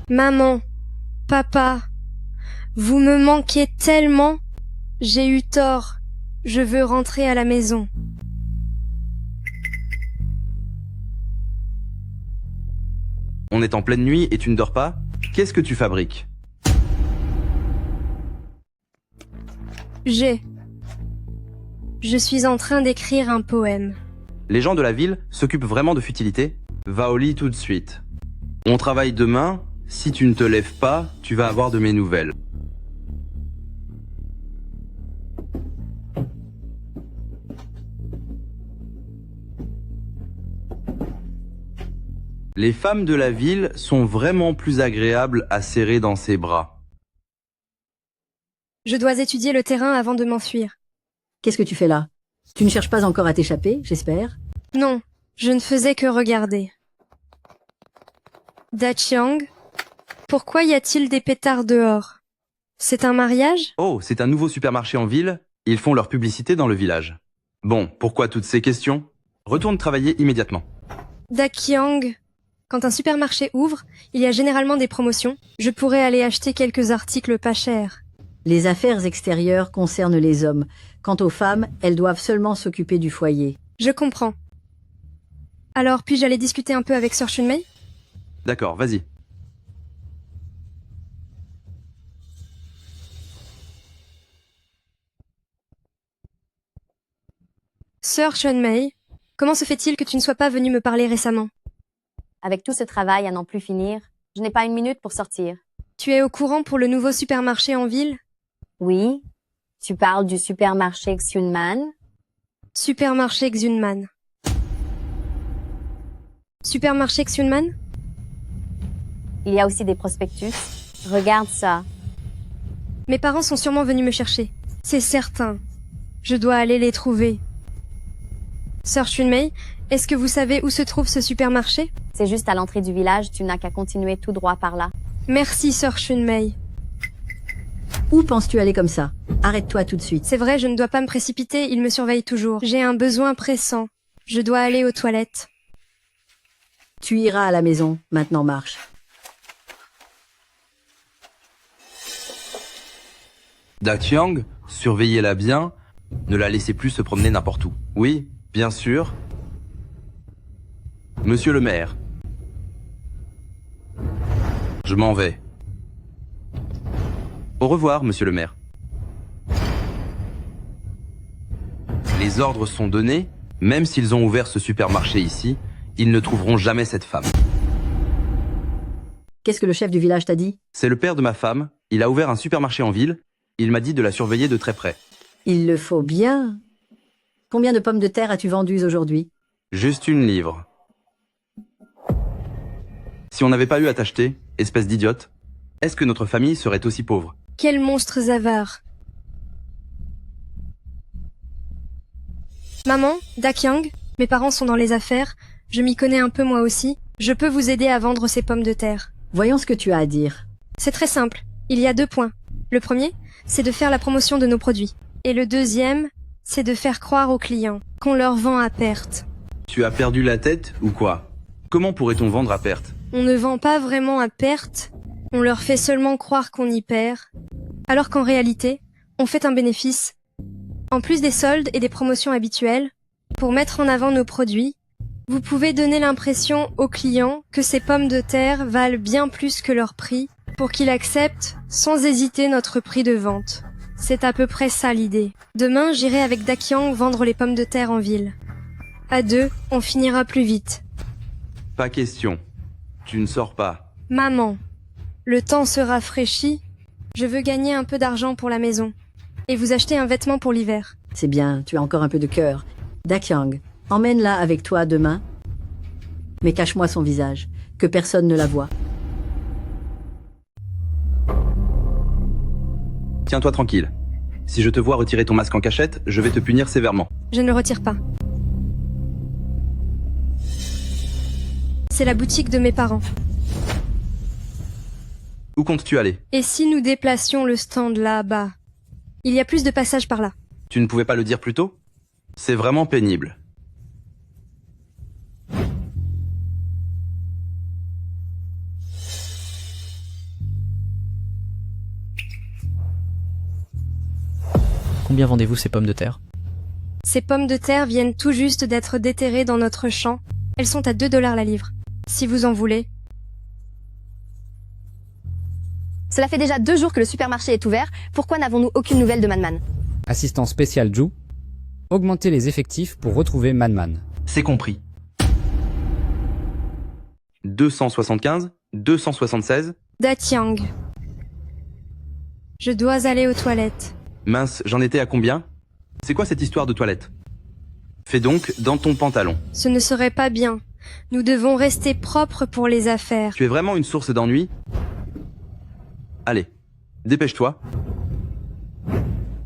Maman, papa, vous me manquez tellement. J'ai eu tort. Je veux rentrer à la maison. On est en pleine nuit et tu ne dors pas? Qu'est-ce que tu fabriques? Je suis en train d'écrire un poème. Les gens de la ville s'occupent vraiment de futilités? Va au lit tout de suite. On travaille demain. Si tu ne te lèves pas, tu vas avoir de mes nouvelles. Les femmes de la ville sont vraiment plus agréables à serrer dans ses bras. Je dois étudier le terrain avant de m'enfuir. Qu'est-ce que tu fais là? Tu ne cherches pas encore à t'échapper, j'espère? Non, je ne faisais que regarder. Dachiang, pourquoi y a-t-il des pétards dehors? C'est un mariage? Oh, c'est un nouveau supermarché en ville. Ils font leur publicité dans le village. Bon, pourquoi toutes ces questions? Retourne travailler immédiatement. Dachiang, quand un supermarché ouvre, il y a généralement des promotions. Je pourrais aller acheter quelques articles pas chers. Les affaires extérieures concernent les hommes. Quant aux femmes, elles doivent seulement s'occuper du foyer. Je comprends. Alors, puis-je aller discuter un peu avec Sir Chunmei? D'accord, vas-y. Sir Chunmei, comment se fait-il que tu ne sois pas venu me parler récemment? Avec tout ce travail à n'en plus finir, je n'ai pas une minute pour sortir. Tu es au courant pour le nouveau supermarché en ville? Oui, tu parles du supermarché Xunman? Supermarché Xunman. Supermarché Xunman? Il y a aussi des prospectus. Regarde ça. Mes parents sont sûrement venus me chercher. C'est certain. Je dois aller les trouver. Sir Chunmei, est-ce que vous savez où se trouve ce supermarché? C'est juste à l'entrée du village, tu n'as qu'à continuer tout droit par là. Merci, Sir Chunmei. Où penses-tu aller comme ça? Arrête-toi tout de suite. C'est vrai, je ne dois pas me précipiter, il me surveille toujours. J'ai un besoin pressant. Je dois aller aux toilettes. Tu iras à la maison, maintenant marche. Dachiang, surveillez-la bien. Ne la laissez plus se promener n'importe où. Oui, bien sûr. Monsieur le maire. Je m'en vais. Au revoir, monsieur le maire. Les ordres sont donnés. Même s'ils ont ouvert ce supermarché ici, ils ne trouveront jamais cette femme. Qu'est-ce que le chef du village t'a dit? C'est le père de ma femme. Il a ouvert un supermarché en ville. Il m'a dit de la surveiller de très près. Il le faut bien. Combien de pommes de terre as-tu vendues aujourd'hui? Juste 1 livre. Si on n'avait pas eu à t'acheter, espèce d'idiote, est-ce que notre famille serait aussi pauvre? Quels monstres avares! Maman, Dakyang, mes parents sont dans les affaires, je m'y connais un peu moi aussi, je peux vous aider à vendre ces pommes de terre. Voyons ce que tu as à dire. C'est très simple, il y a 2 points. Le premier, c'est de faire la promotion de nos produits. Et le deuxième, c'est de faire croire aux clients qu'on leur vend à perte. Tu as perdu la tête ou quoi? Comment pourrait-on vendre à perte? On ne vend pas vraiment à perte, on leur fait seulement croire qu'on y perd, alors qu'en réalité, on fait un bénéfice. En plus des soldes et des promotions habituelles, pour mettre en avant nos produits, vous pouvez donner l'impression aux clients que ces pommes de terre valent bien plus que leur prix pour qu'ils acceptent sans hésiter notre prix de vente. C'est à peu près ça l'idée. Demain, j'irai avec Dakyang vendre les pommes de terre en ville. À 2, on finira plus vite. Pas question. Tu ne sors pas. Maman, le temps se rafraîchit. Je veux gagner un peu d'argent pour la maison. Et vous acheter un vêtement pour l'hiver. C'est bien, tu as encore un peu de cœur. Dakyang, emmène-la avec toi demain, mais cache-moi son visage, que personne ne la voie. Tiens-toi tranquille. Si je te vois retirer ton masque en cachette, je vais te punir sévèrement. Je ne le retire pas. C'est la boutique de mes parents. Où comptes-tu aller? Et si nous déplacions le stand là-bas? Il y a plus de passages par là. Tu ne pouvais pas le dire plus tôt? C'est vraiment pénible. Combien vendez-vous ces pommes de terre? Ces pommes de terre viennent tout juste d'être déterrées dans notre champ. Elles sont à 2 $ la livre. Si vous en voulez. Cela fait déjà 2 jours que le supermarché est ouvert. Pourquoi n'avons-nous aucune nouvelle de Man-Man? Assistant spécial Ju. Augmenter les effectifs pour retrouver Man-Man. C'est compris. 275, 276. Datyang. Je dois aller aux toilettes. Mince, j'en étais à combien? C'est quoi cette histoire de toilette? Fais donc dans ton pantalon. Ce ne serait pas bien. Nous devons rester propres pour les affaires. Tu es vraiment une source d'ennui? Allez, dépêche-toi.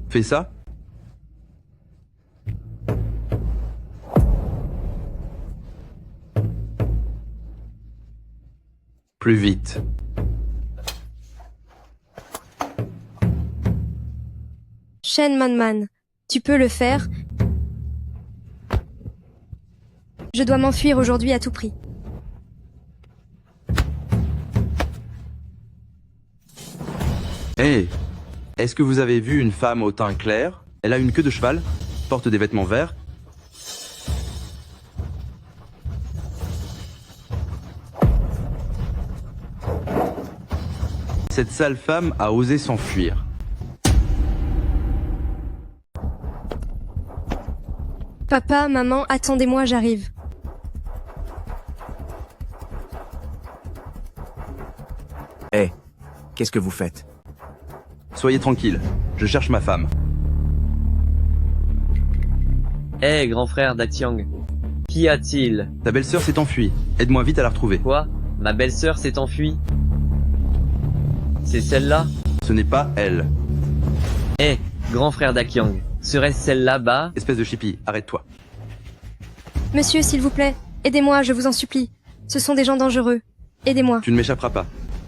Fais ça. Plus vite. Shen Man-Man, tu peux le faire. Je dois m'enfuir aujourd'hui à tout prix. Hé, est-ce que vous avez vu une femme au teint clair? Elle a une queue de cheval, porte des vêtements verts. Cette sale femme a osé s'enfuir. Papa, maman, attendez-moi, j'arrive. Hé, qu'est-ce que vous faites? Soyez tranquille, je cherche ma femme. Hé, grand frère Datyang. Qu'y a-t-il? Ta belle-sœur s'est enfuie. Aide-moi vite à la retrouver. Quoi? Ma belle-sœur s'est enfuie? C'est celle-là? Ce n'est pas elle. Hé, grand frère Dakyang. Serait-ce celle-là-bas? Espèce de chippie, arrête-toi. Monsieur, s'il vous plaît, aidez-moi, je vous en supplie. Ce sont des gens dangereux. Aidez-moi. Tu ne m'échapperas pas.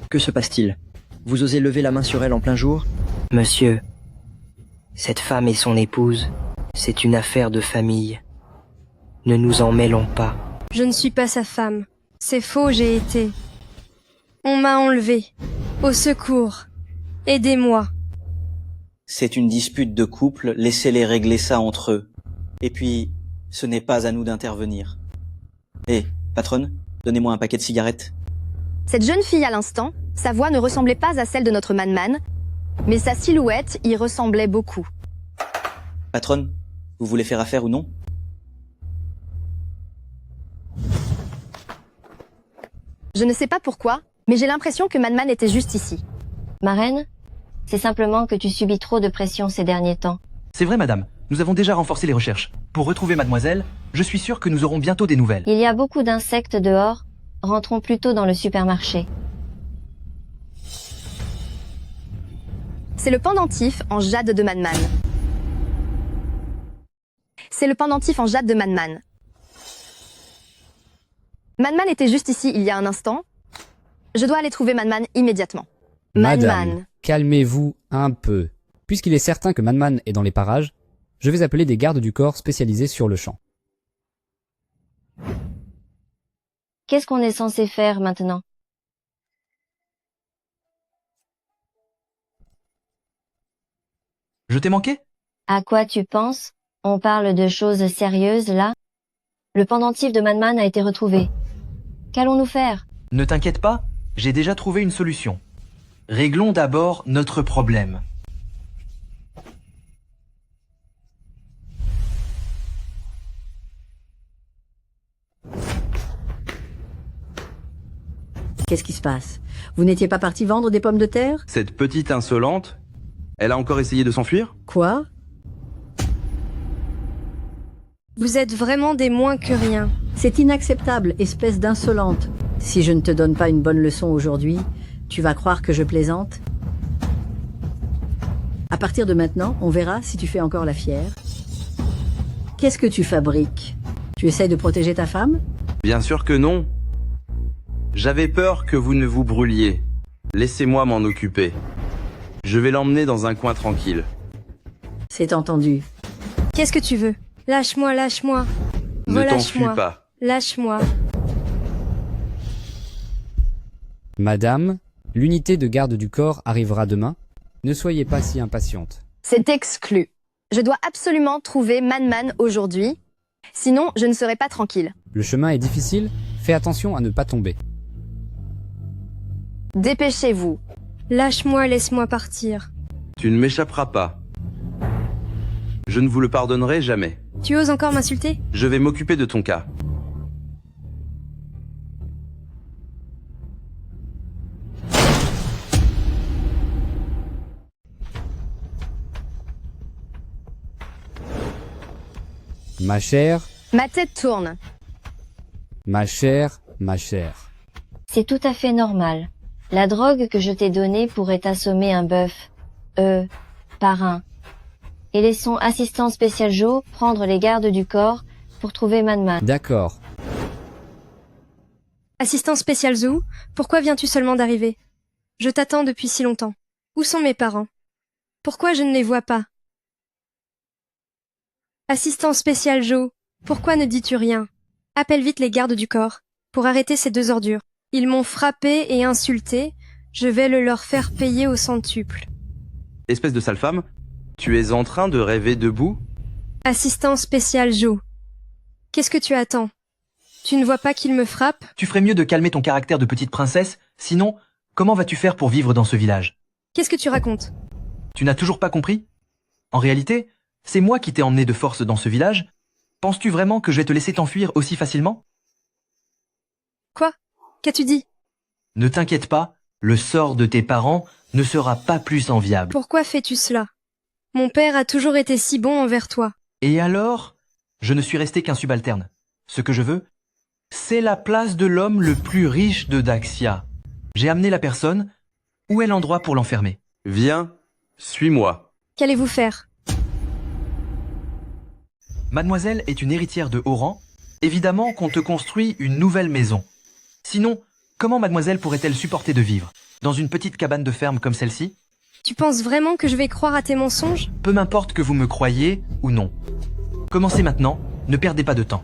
Que se passe-t-il? Vous osez lever la main sur elle en plein jour? Monsieur, cette femme et son épouse, c'est une affaire de famille. Ne nous en mêlons pas. Je ne suis pas sa femme. C'est faux, j'ai été. On m'a enlevé. Au secours. Aidez-moi. C'est une dispute de couple, laissez-les régler ça entre eux. Et puis, ce n'est pas à nous d'intervenir. Hé, patronne, donnez-moi un paquet de cigarettes. Cette jeune fille à l'instant, sa voix ne ressemblait pas à celle de notre Man-Man, mais sa silhouette y ressemblait beaucoup. Patronne, vous voulez faire affaire ou non? Je ne sais pas pourquoi, mais j'ai l'impression que Man-Man était juste ici. Ma reine, c'est simplement que tu subis trop de pression ces derniers temps. C'est vrai, madame. Nous avons déjà renforcé les recherches. Pour retrouver mademoiselle, je suis sûr que nous aurons bientôt des nouvelles. Il y a beaucoup d'insectes dehors. Rentrons plutôt dans le supermarché. C'est le pendentif en jade de Man-Man. C'est le pendentif en jade de Man-Man. Man-Man était juste ici il y a un instant. Je dois aller trouver Man-Man immédiatement. Madame, calmez-vous un peu. Puisqu'il est certain que Man-Man est dans les parages, je vais appeler des gardes du corps spécialisés sur le champ. Qu'est-ce qu'on est censé faire maintenant? Je t'ai manqué? À quoi tu penses? On parle de choses sérieuses là? Le pendentif de Man-Man a été retrouvé. Qu'allons-nous faire? Ne t'inquiète pas, j'ai déjà trouvé une solution. Réglons d'abord notre problème. Qu'est-ce qui se passe? Vous n'étiez pas parti vendre des pommes de terre? Cette petite insolente, elle a encore essayé de s'enfuir? Quoi? Vous êtes vraiment des moins que rien. C'est inacceptable, espèce d'insolente. Si je ne te donne pas une bonne leçon aujourd'hui, tu vas croire que je plaisante? À partir de maintenant, on verra si tu fais encore la fière. Qu'est-ce que tu fabriques? Tu essayes de protéger ta femme? Bien sûr que non. J'avais peur que vous ne vous brûliez. Laissez-moi m'en occuper. Je vais l'emmener dans un coin tranquille. C'est entendu. Qu'est-ce que tu veux? Lâche-moi, lâche-moi. Ne t'enfuis pas. Lâche-moi. Madame, l'unité de garde du corps arrivera demain. Ne soyez pas si impatiente. C'est exclu. Je dois absolument trouver Man aujourd'hui. Sinon, je ne serai pas tranquille. Le chemin est difficile, fais attention à ne pas tomber. Dépêchez-vous. Lâche-moi, laisse-moi partir. Tu ne m'échapperas pas. Je ne vous le pardonnerai jamais. Tu oses encore m'insulter? Je vais m'occuper de ton cas. Ma chère, Ma tête tourne. ma chère, ma chère. C'est tout à fait normal. La drogue que je t'ai donnée pourrait assommer un bœuf. Par un. Et laissons assistant spécial Joe prendre les gardes du corps pour trouver Man. D'accord. Assistant spécial Zou, pourquoi viens-tu seulement d'arriver? Je t'attends depuis si longtemps. Où sont mes parents? Pourquoi je ne les vois pas? Assistant spécial Joe, pourquoi ne dis-tu rien? Appelle vite les gardes du corps, pour arrêter ces deux ordures. Ils m'ont frappé et insulté, je vais le leur faire payer au centuple. Espèce de sale femme, tu es en train de rêver debout? Assistant spécial Joe, qu'est-ce que tu attends? Tu ne vois pas qu'il me frappe? Tu ferais mieux de calmer ton caractère de petite princesse, sinon, comment vas-tu faire pour vivre dans ce village? Qu'est-ce que tu racontes? Tu n'as toujours pas compris? En réalité, c'est moi qui t'ai emmené de force dans ce village. Penses-tu vraiment que je vais te laisser t'enfuir aussi facilement? Quoi? Qu'as-tu dit? Ne t'inquiète pas, le sort de tes parents ne sera pas plus enviable. Pourquoi fais-tu cela? Mon père a toujours été si bon envers toi. Et alors? Je ne suis resté qu'un subalterne. Ce que je veux, c'est la place de l'homme le plus riche de Daxia. J'ai amené la personne. Où est l'endroit pour l'enfermer? Viens, suis-moi. Qu'allez-vous faire? Mademoiselle est une héritière de haut rang. Évidemment qu'on te construit une nouvelle maison. Sinon, comment mademoiselle pourrait-elle supporter de vivre dans une petite cabane de ferme comme celle-ci? Tu penses vraiment que je vais croire à tes mensonges? Peu m'importe que vous me croyiez ou non. Commencez maintenant, ne perdez pas de temps.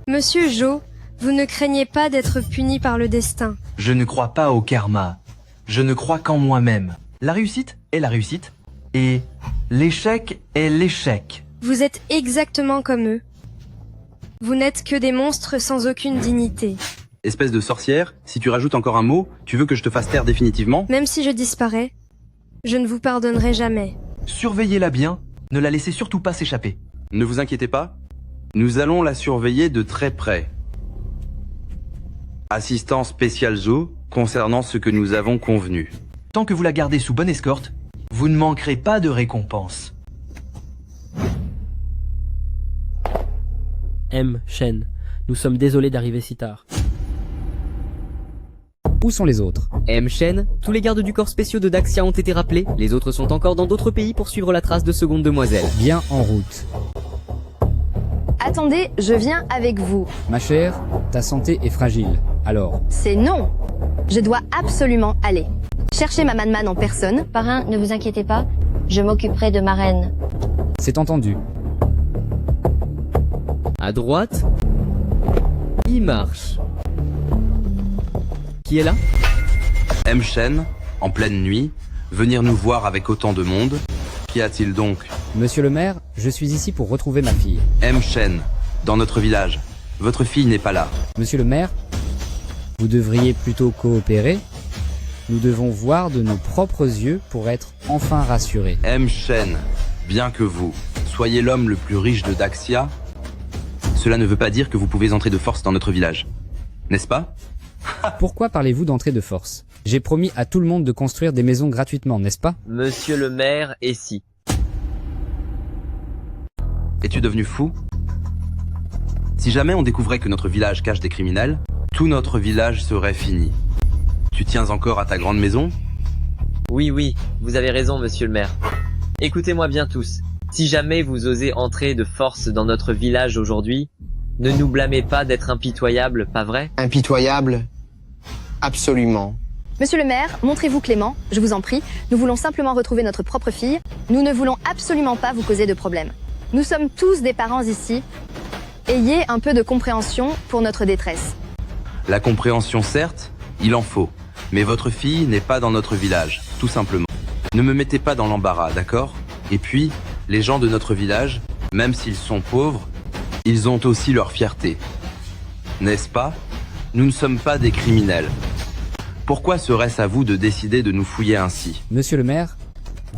Monsieur Joe, vous ne craignez pas d'être puni par le destin. Je ne crois pas au karma. Je ne crois qu'en moi-même. La réussite est la réussite. Et l'échec est l'échec. Vous êtes exactement comme eux. Vous n'êtes que des monstres sans aucune dignité. Espèce de sorcière, si tu rajoutes encore un mot, tu veux que je te fasse taire définitivement? Même si je disparais, je ne vous pardonnerai jamais. Surveillez-la bien, ne la laissez surtout pas s'échapper. Ne vous inquiétez pas, nous allons la surveiller de très près. Assistant spécial Zo, concernant ce que nous avons convenu. Tant que vous la gardez sous bonne escorte, vous ne manquerez pas de récompense. Shen, nous sommes désolés d'arriver si tard. Où sont les autres? Shen, tous les gardes du corps spéciaux de Daxia ont été rappelés. Les autres sont encore dans d'autres pays pour suivre la trace de seconde demoiselle. Bien en route. Attendez, je viens avec vous. Ma chère, ta santé est fragile. Alors? C'est non. Je dois absolument aller. Chercher ma Man en personne. Parrain, ne vous inquiétez pas, je m'occuperai de ma reine. C'est entendu. À droite, il marche. Qui est là? Shen, en pleine nuit, venir nous voir avec autant de monde. Qu'y a-t-il donc? Monsieur le maire, je suis ici pour retrouver ma fille. Shen, dans notre village. Votre fille n'est pas là. Monsieur le maire, vous devriez plutôt coopérer. Nous devons voir de nos propres yeux pour être enfin rassurés. Shen, bien que vous soyez l'homme le plus riche de Daxia, cela ne veut pas dire que vous pouvez entrer de force dans notre village. N'est-ce pas? Pourquoi parlez-vous d'entrée de force? J'ai promis à tout le monde de construire des maisons gratuitement, n'est-ce pas? Monsieur le maire est si. Es-tu devenu fou? Si jamais on découvrait que notre village cache des criminels, tout notre village serait fini. Tu tiens encore à ta grande maison? Oui, vous avez raison, monsieur le maire. Écoutez-moi bien tous. Si jamais vous osez entrer de force dans notre village aujourd'hui, ne nous blâmez pas d'être impitoyables, pas vrai? Impitoyable? Absolument. Monsieur le maire, montrez-vous clément, je vous en prie. Nous voulons simplement retrouver notre propre fille. Nous ne voulons absolument pas vous causer de problème. Nous sommes tous des parents ici. Ayez un peu de compréhension pour notre détresse. La compréhension, certes, il en faut. Mais votre fille n'est pas dans notre village, tout simplement. Ne me mettez pas dans l'embarras, d'accord? Et puis, les gens de notre village, même s'ils sont pauvres, ils ont aussi leur fierté. N'est-ce pas? Nous ne sommes pas des criminels. Pourquoi serait-ce à vous de décider de nous fouiller ainsi? Monsieur le maire,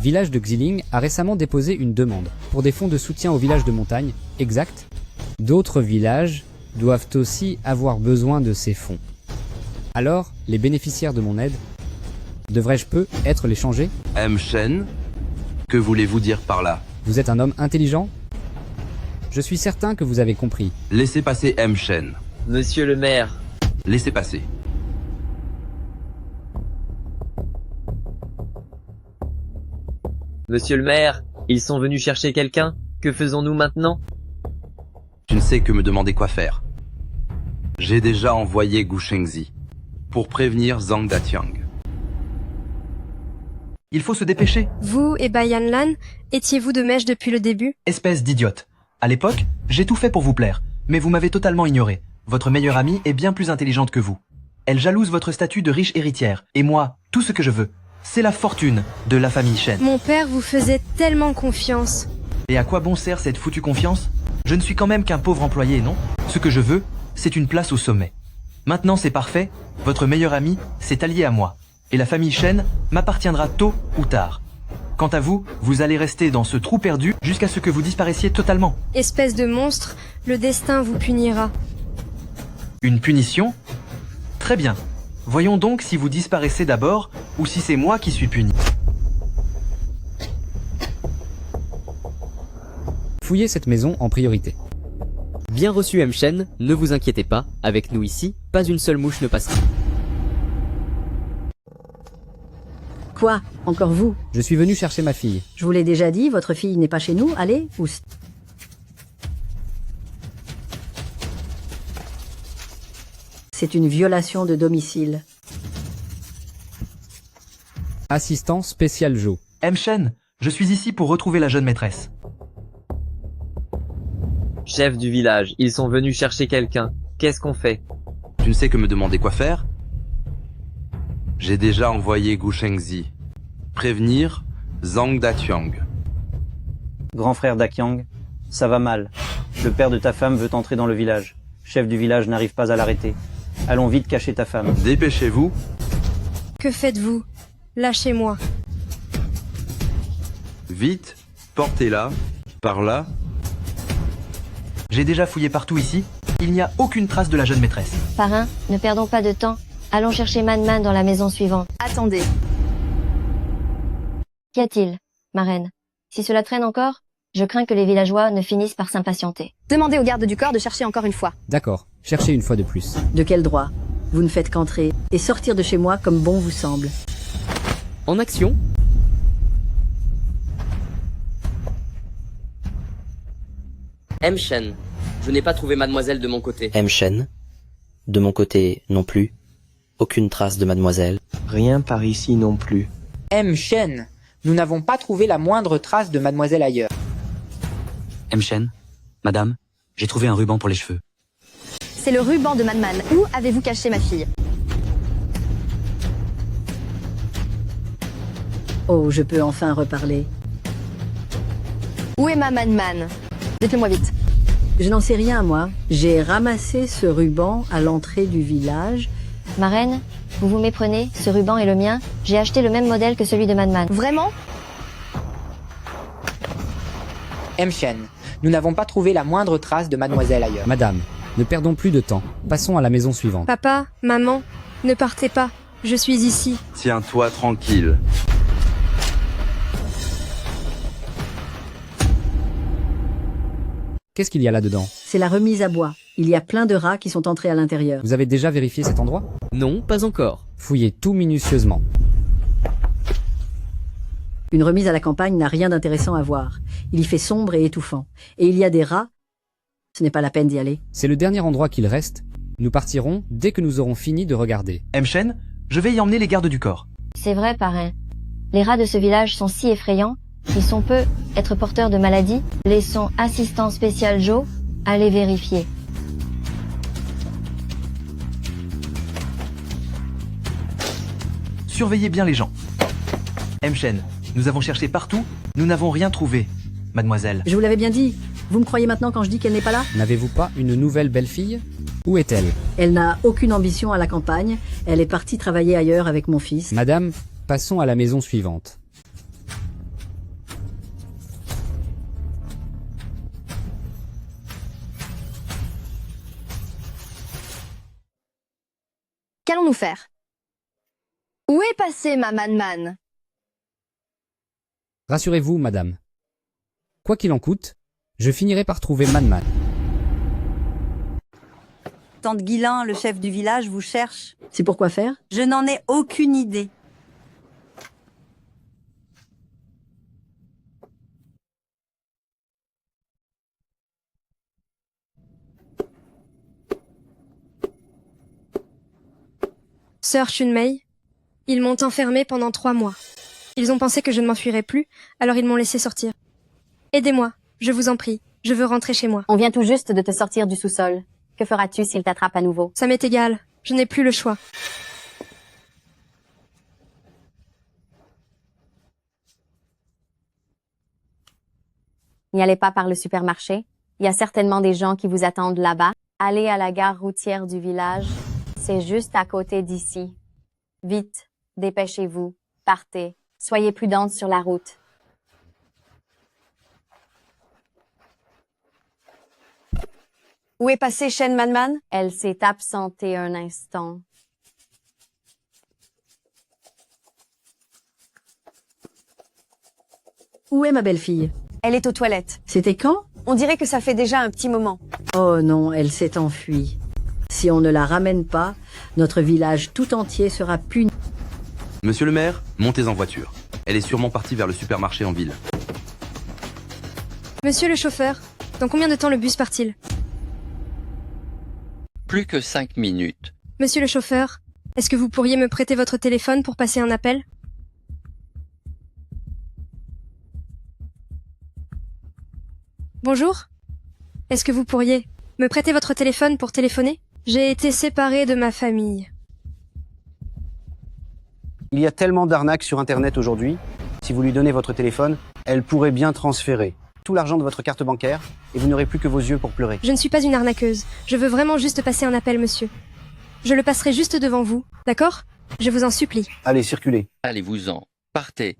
Village de Xiling a récemment déposé une demande pour des fonds de soutien aux villages de montagne, exact. D'autres villages doivent aussi avoir besoin de ces fonds. Alors, les bénéficiaires de mon aide, devrais-je être les changer? Shen, que voulez-vous dire par là? Vous êtes un homme intelligent? Je suis certain que vous avez compris. Laissez passer Shen. Monsieur le maire. Laissez passer. Monsieur le maire, ils sont venus chercher quelqu'un. Que faisons-nous maintenant? Tu ne sais que me demander quoi faire. J'ai déjà envoyé Gu Shengzi pour prévenir Zhang Datiang. Il faut se dépêcher. Vous et Bai Yanlan, étiez-vous de mèche depuis le début? Espèce d'idiote. À l'époque, j'ai tout fait pour vous plaire, mais vous m'avez totalement ignoré. Votre meilleure amie est bien plus intelligente que vous. Elle jalouse votre statut de riche héritière. Et moi, tout ce que je veux, c'est la fortune de la famille Shen. Mon père vous faisait tellement confiance. Et à quoi bon sert cette foutue confiance? Je ne suis quand même qu'un pauvre employé, non? Ce que je veux, c'est une place au sommet. Maintenant c'est parfait, votre meilleur ami s'est allié à moi. Et la famille Shen m'appartiendra tôt ou tard. Quant à vous, vous allez rester dans ce trou perdu jusqu'à ce que vous disparaissiez totalement. Espèce de monstre, le destin vous punira. Une punition? Très bien. Voyons donc si vous disparaissez d'abord ou si c'est moi qui suis puni. Fouillez cette maison en priorité. Bien reçu Shen, ne vous inquiétez pas, avec nous ici, pas une seule mouche ne passera. Quoi? Encore vous? Je suis venu chercher ma fille. Je vous l'ai déjà dit, votre fille n'est pas chez nous. Allez, pousse. C'est une violation de domicile. Assistant spécial Joe. Shen, je suis ici pour retrouver la jeune maîtresse. Chef du village, ils sont venus chercher quelqu'un. Qu'est-ce qu'on fait? Tu ne sais que me demander quoi faire? J'ai déjà envoyé Gu Shengzi prévenir Zhang Datiang. Grand frère Daqiang, ça va mal. Le père de ta femme veut entrer dans le village. Chef du village n'arrive pas à l'arrêter. Allons vite cacher ta femme. Dépêchez-vous. Que faites-vous? Lâchez-moi. Vite, portez-la, par là. J'ai déjà fouillé partout ici. Il n'y a aucune trace de la jeune maîtresse. Parrain, ne perdons pas de temps. Allons chercher Man dans la maison suivante. Attendez. Qu'y a-t-il, ma reine? Si cela traîne encore, je crains que les villageois ne finissent par s'impatienter. Demandez aux gardes du corps de chercher encore une fois. D'accord, cherchez une fois de plus. De quel droit? Vous ne faites qu'entrer et sortir de chez moi comme bon vous semble. En action. Shen, je n'ai pas trouvé mademoiselle de mon côté. Shen, de mon côté non plus. Aucune trace de mademoiselle. Rien par ici non plus. Shen, nous n'avons pas trouvé la moindre trace de mademoiselle ailleurs. Shen, madame, j'ai trouvé un ruban pour les cheveux. C'est le ruban de Man. Où avez-vous caché ma fille? Oh, je peux enfin reparler. Où est ma Man? Dites-le-moi vite. Je n'en sais rien, moi. J'ai ramassé ce ruban à l'entrée du village. Ma reine, vous vous méprenez, ce ruban est le mien. J'ai acheté le même modèle que celui de Man. Vraiment? Shen, nous n'avons pas trouvé la moindre trace de mademoiselle ailleurs. Madame, ne perdons plus de temps. Passons à la maison suivante. Papa, maman, ne partez pas. Je suis ici. Tiens-toi tranquille. Qu'est-ce qu'il y a là-dedans? C'est la remise à bois. Il y a plein de rats qui sont entrés à l'intérieur. Vous avez déjà vérifié cet endroit? Non, pas encore. Fouillez tout minutieusement. Une remise à la campagne n'a rien d'intéressant à voir. Il y fait sombre et étouffant. Et il y a des rats. Ce n'est pas la peine d'y aller. C'est le dernier endroit qu'il reste. Nous partirons dès que nous aurons fini de regarder. Mchen, je vais y emmener les gardes du corps. C'est vrai, parrain. Les rats de ce village sont si effrayants. Ils sont peu être porteurs de maladies. Laissons assistant spécial Joe aller vérifier. Surveillez bien les gens. Mchen, nous avons cherché partout, nous n'avons rien trouvé, mademoiselle. Je vous l'avais bien dit. Vous me croyez maintenant quand je dis qu'elle n'est pas là? N'avez-vous pas une nouvelle belle-fille? Où est-elle? Elle n'a aucune ambition à la campagne. Elle est partie travailler ailleurs avec mon fils. Madame, passons à la maison suivante. Qu'allons-nous faire? Où est passé ma Man-Man? Rassurez-vous, madame. Quoi qu'il en coûte, je finirai par trouver Man-Man. Tante Guilain, le chef du village, vous cherche. C'est pour quoi faire? Je n'en ai aucune idée. Sœur Chunmei, ils m'ont enfermée pendant 3 mois. Ils ont pensé que je ne m'enfuirais plus, alors ils m'ont laissé sortir. Aidez-moi, je vous en prie, je veux rentrer chez moi. On vient tout juste de te sortir du sous-sol. Que feras-tu s'il t'attrape à nouveau? Ça m'est égal, je n'ai plus le choix. N'y allez pas par le supermarché. Il y a certainement des gens qui vous attendent là-bas. Allez à la gare routière du village. C'est juste à côté d'ici. Vite, dépêchez-vous, partez. Soyez prudente sur la route. Où est passée Shen Man-Man? Elle s'est absentée un instant. Où est ma belle-fille? Elle est aux toilettes. C'était quand? On dirait que ça fait déjà un petit moment. Oh non, elle s'est enfuie. Si on ne la ramène pas, notre village tout entier sera puni. Monsieur le maire, montez en voiture. Elle est sûrement partie vers le supermarché en ville. Monsieur le chauffeur, dans combien de temps le bus part-il? Plus que 5 minutes. Monsieur le chauffeur, est-ce que vous pourriez me prêter votre téléphone pour passer un appel? Bonjour? Est-ce que vous pourriez me prêter votre téléphone pour téléphoner? J'ai été séparée de ma famille. Il y a tellement d'arnaques sur Internet aujourd'hui. Si vous lui donnez votre téléphone, elle pourrait bien transférer tout l'argent de votre carte bancaire et vous n'aurez plus que vos yeux pour pleurer. Je ne suis pas une arnaqueuse. Je veux vraiment juste passer un appel, monsieur. Je le passerai juste devant vous, d'accord? Je vous en supplie. Allez, circulez. Allez-vous-en. Partez.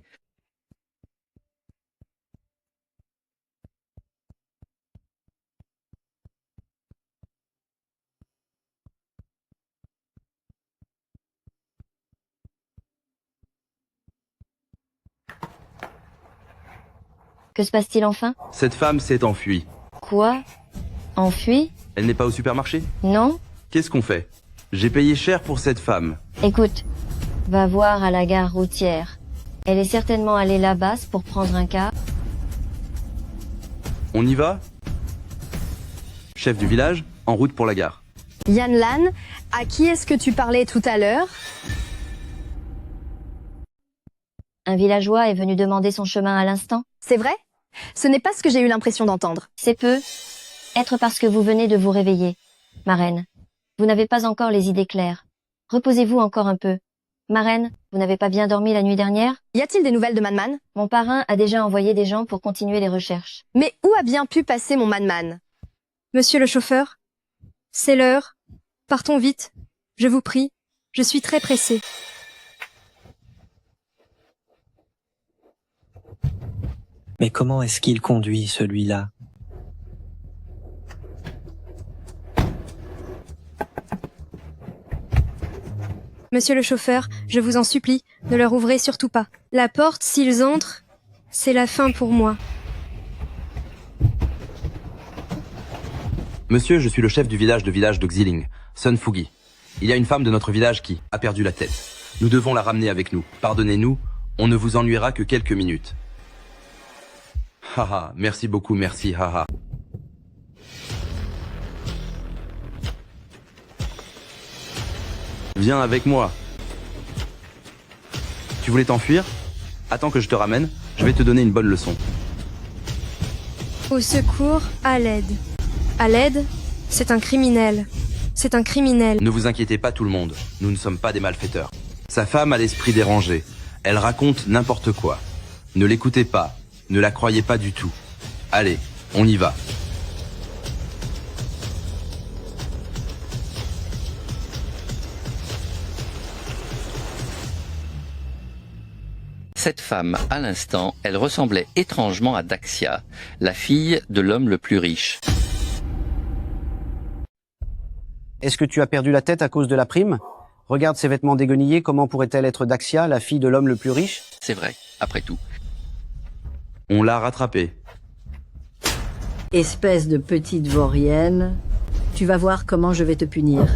Que se passe-t-il enfin? Cette femme s'est enfuie. Quoi? Enfui? Elle n'est pas au supermarché? Non? Qu'est-ce qu'on fait? J'ai payé cher pour cette femme. Écoute, va voir à la gare routière. Elle est certainement allée là-bas pour prendre un car. On y va? Chef du village, en route pour la gare. Yan Lan, à qui est-ce que tu parlais tout à l'heure? Un villageois est venu demander son chemin à l'instant. C'est vrai? Ce n'est pas ce que j'ai eu l'impression d'entendre. C'est peu. Être parce que vous venez de vous réveiller. Ma reine, vous n'avez pas encore les idées claires. Reposez-vous encore un peu. Ma reine, vous n'avez pas bien dormi la nuit dernière? Y a-t-il des nouvelles de Man-Man? Mon parrain a déjà envoyé des gens pour continuer les recherches. Mais où a bien pu passer mon Man-Man? Monsieur le chauffeur, c'est l'heure. Partons vite. Je vous prie. Je suis très pressée. Mais comment est-ce qu'il conduit, celui-là? Monsieur le chauffeur, je vous en supplie, ne leur ouvrez surtout pas. La porte, s'ils entrent, c'est la fin pour moi. Monsieur, je suis le chef du village de Xiling, Sun Fugi. Il y a une femme de notre village qui a perdu la tête. Nous devons la ramener avec nous. Pardonnez-nous, on ne vous ennuiera que quelques minutes. Haha, merci beaucoup, merci, haha. Viens avec moi. Tu voulais t'enfuir? Attends que je te ramène, je vais te donner une bonne leçon. Au secours, à l'aide. À l'aide, c'est un criminel. C'est un criminel. Ne vous inquiétez pas tout le monde, nous ne sommes pas des malfaiteurs. Sa femme a l'esprit dérangé. Elle raconte n'importe quoi. Ne l'écoutez pas, ne la croyez pas du tout. Allez, on y va. Cette femme, à l'instant, elle ressemblait étrangement à Daxia, la fille de l'homme le plus riche. Est-ce que tu as perdu la tête à cause de la prime? Regarde ses vêtements déguenillés, comment pourrait-elle être Daxia, la fille de l'homme le plus riche? C'est vrai, après tout. On l'a rattrapée. Espèce de petite vaurienne, tu vas voir comment je vais te punir.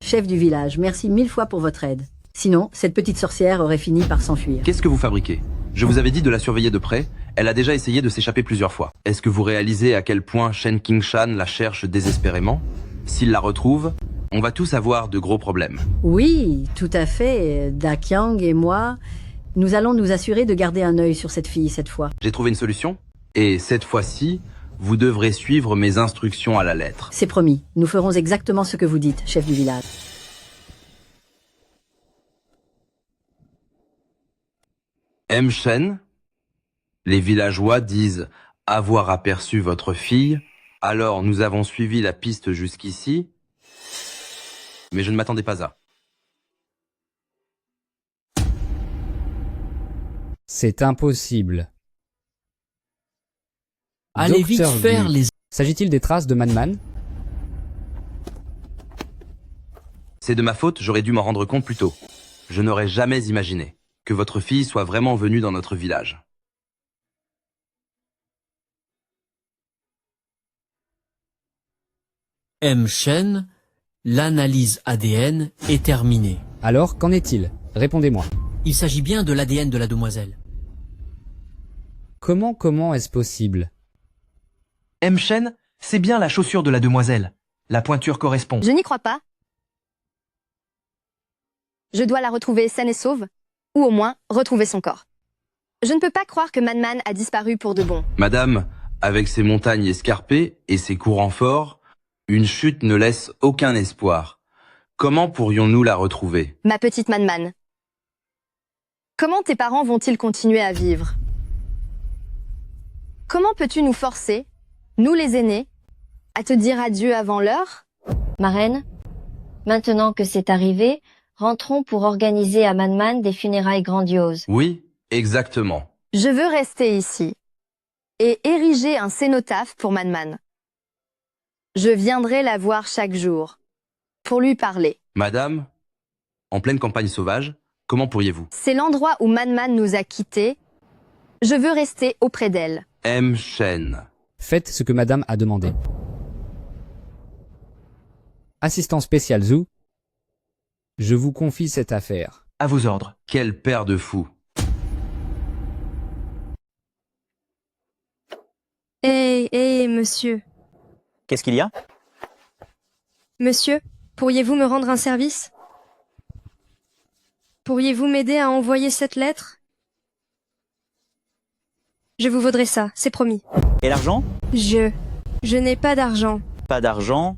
Chef du village, merci 1000 fois pour votre aide. Sinon, cette petite sorcière aurait fini par s'enfuir. Qu'est-ce que vous fabriquez? Je vous avais dit de la surveiller de près. Elle a déjà essayé de s'échapper plusieurs fois. Est-ce que vous réalisez à quel point Shen Qingshan la cherche désespérément? S'il la retrouve, on va tous avoir de gros problèmes. Oui, tout à fait. Dakyang et moi, nous allons nous assurer de garder un œil sur cette fille cette fois. J'ai trouvé une solution. Et cette fois-ci, vous devrez suivre mes instructions à la lettre. C'est promis, nous ferons exactement ce que vous dites, chef du village. Shen, les villageois disent avoir aperçu votre fille, alors nous avons suivi la piste jusqu'ici, mais je ne m'attendais pas à. C'est impossible. Allez vite Docteur faire Gu. les... S'agit-il des traces de Madman? C'est de ma faute, j'aurais dû m'en rendre compte plus tôt. Je n'aurais jamais imaginé que votre fille soit vraiment venue dans notre village. Shen, l'analyse ADN est terminée. Alors, qu'en est-il? Répondez-moi. Il s'agit bien de l'ADN de la demoiselle. Comment est-ce possible? Shen, c'est bien la chaussure de la demoiselle. La pointure correspond. Je n'y crois pas. Je dois la retrouver saine et sauve, ou au moins retrouver son corps. Je ne peux pas croire que Madman a disparu pour de bon. Madame, avec ses montagnes escarpées et ses courants forts, une chute ne laisse aucun espoir. Comment pourrions-nous la retrouver? Ma petite Madman. Comment tes parents vont-ils continuer à vivre? Comment peux-tu nous forcer, nous les aînés, à te dire adieu avant l'heure? Ma reine, maintenant que c'est arrivé, rentrons pour organiser à Madman des funérailles grandioses. Oui, exactement. Je veux rester ici et ériger un cénotaphe pour Madman. Je viendrai la voir chaque jour pour lui parler. Madame, en pleine campagne sauvage, comment pourriez-vous? C'est l'endroit où Madman nous a quittés. Je veux rester auprès d'elle. Shen. Faites ce que madame a demandé. Assistant spécial Zhu, je vous confie cette affaire. À vos ordres. Quel père de fou. Monsieur. Qu'est-ce qu'il y a? Monsieur, pourriez-vous me rendre un service? Pourriez-vous m'aider à envoyer cette lettre? Je vous vaudrai ça, c'est promis. Et l'argent? Je n'ai pas d'argent. Pas d'argent,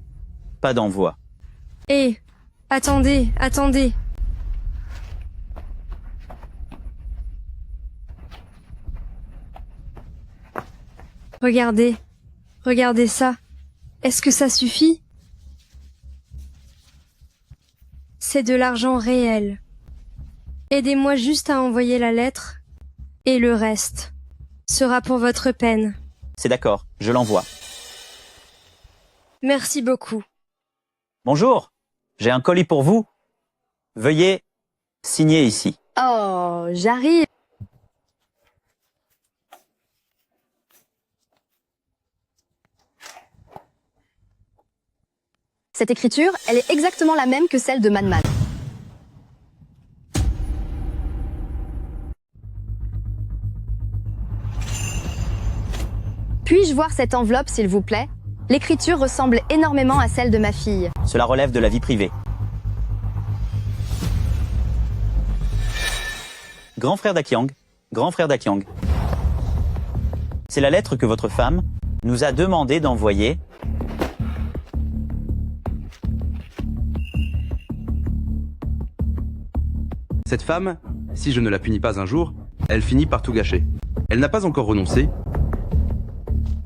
pas d'envoi. Attendez. Regardez ça. Est-ce que ça suffit? C'est de l'argent réel. Aidez-moi juste à envoyer la lettre, et le reste sera pour votre peine. C'est d'accord, je l'envoie. Merci beaucoup. Bonjour, j'ai un colis pour vous. Veuillez signer ici. Oh, j'arrive. Cette écriture, elle est exactement la même que celle de Madman. Puis-je voir cette enveloppe, s'il vous plaît? L'écriture ressemble énormément à celle de ma fille. Cela relève de la vie privée. Grand frère d'Akyang, grand frère d'Akyang. C'est la lettre que votre femme nous a demandé d'envoyer. Cette femme, si je ne la punis pas un jour, elle finit par tout gâcher. Elle n'a pas encore renoncé.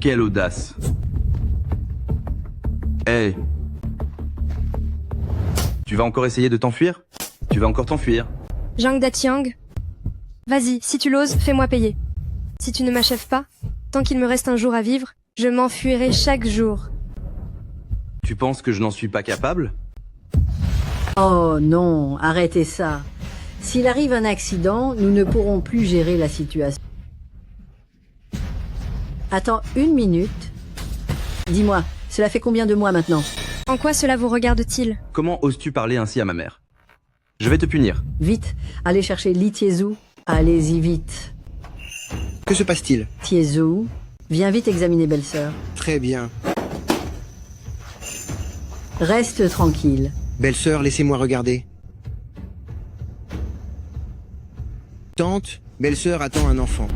Quelle audace. Hé. Tu vas encore essayer de t'enfuir? Tu vas encore t'enfuir. Zhang Datiang, vas-y, si tu l'oses, fais-moi payer. Si tu ne m'achèves pas, tant qu'il me reste un jour à vivre, je m'enfuirai chaque jour. Tu penses que je n'en suis pas capable? Oh non, arrêtez ça. S'il arrive un accident, nous ne pourrons plus gérer la situation. Attends une minute. Dis-moi, cela fait combien de mois maintenant? En quoi cela vous regarde-t-il? Comment oses-tu parler ainsi à ma mère? Je vais te punir. Vite, allez chercher Li Tiezu. Allez-y vite. Que se passe-t-il? Tiezu, viens vite examiner belle-sœur. Très bien. Reste tranquille. Belle-sœur, laissez-moi regarder. Tante, belle-sœur attend un enfant.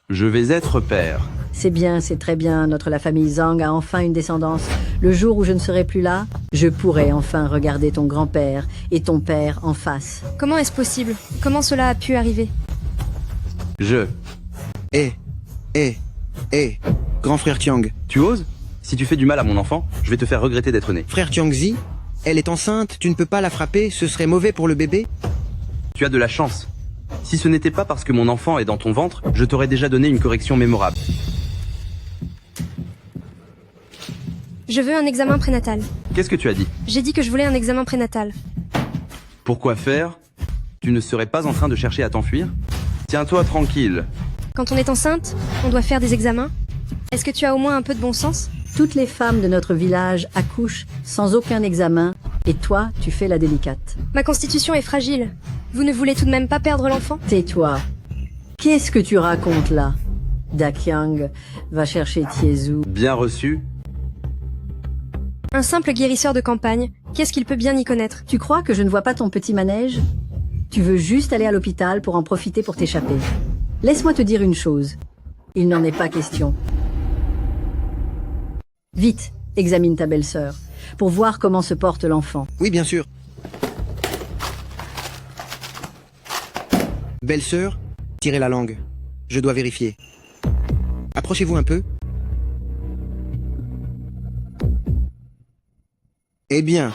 Je vais être père. C'est bien, c'est très bien. La famille Zhang a enfin une descendance. Le jour où je ne serai plus là, je pourrai enfin regarder ton grand-père et ton père en face. Comment est-ce possible? Comment cela a pu arriver? Grand frère Tiang. Tu oses? Si tu fais du mal à mon enfant, je vais te faire regretter d'être né. Frère Tiangzi, elle est enceinte, tu ne peux pas la frapper, ce serait mauvais pour le bébé? Tu as de la chance. Si ce n'était pas parce que mon enfant est dans ton ventre, je t'aurais déjà donné une correction mémorable. Je veux un examen prénatal. Qu'est-ce que tu as dit? J'ai dit que je voulais un examen prénatal. Pourquoi faire? Tu ne serais pas en train de chercher à t'enfuir? Tiens-toi tranquille. Quand on est enceinte, on doit faire des examens. Est-ce que tu as au moins un peu de bon sens? Toutes les femmes de notre village accouchent sans aucun examen, et toi, tu fais la délicate. Ma constitution est fragile. Vous ne voulez tout de même pas perdre l'enfant? Tais-toi. Qu'est-ce que tu racontes là? Dakyang va chercher Tiezu. Bien reçu. Un simple guérisseur de campagne, qu'est-ce qu'il peut bien y connaître? Tu crois que je ne vois pas ton petit manège? Tu veux juste aller à l'hôpital pour en profiter pour t'échapper. Laisse-moi te dire une chose. Il n'en est pas question. Vite, examine ta belle-sœur, pour voir comment se porte l'enfant. Oui, bien sûr. Belle-sœur, tirez la langue. Je dois vérifier. Approchez-vous un peu. Eh bien...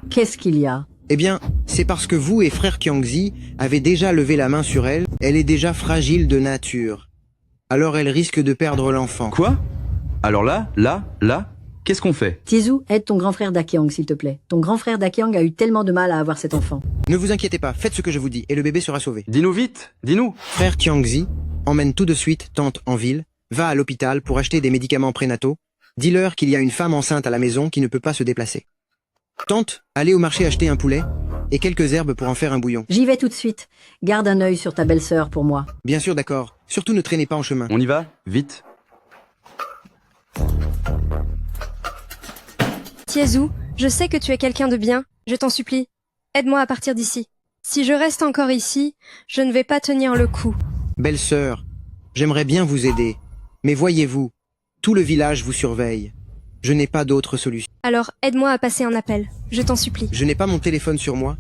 Qu'est-ce qu'il y a? Eh bien, c'est parce que vous et frère Tiangzi avez déjà levé la main sur elle. Elle est déjà fragile de nature. Alors elle risque de perdre l'enfant. Quoi? Alors là, qu'est-ce qu'on fait? Tiezu, aide ton grand frère Dakyang, s'il te plaît. Ton grand frère Dakyang a eu tellement de mal à avoir cet enfant. Ne vous inquiétez pas, faites ce que je vous dis, et le bébé sera sauvé. Dis-nous vite, dis-nous. Frère Tiangzi, emmène tout de suite tante en ville, va à l'hôpital pour acheter des médicaments prénataux, dis-leur qu'il y a une femme enceinte à la maison qui ne peut pas se déplacer. Tante, allez au marché acheter un poulet, et quelques herbes pour en faire un bouillon. J'y vais tout de suite. Garde un œil sur ta belle-sœur pour moi. Bien sûr, d'accord. Surtout ne traînez pas en chemin. On y va? Vite. Tiezu, je sais que tu es quelqu'un de bien, je t'en supplie. Aide-moi à partir d'ici. Si je reste encore ici, je ne vais pas tenir le coup. Belle-sœur, j'aimerais bien vous aider, mais voyez-vous, tout le village vous surveille. Je n'ai pas d'autre solution. Alors, aide-moi à passer un appel, je t'en supplie. Je n'ai pas mon téléphone sur moi,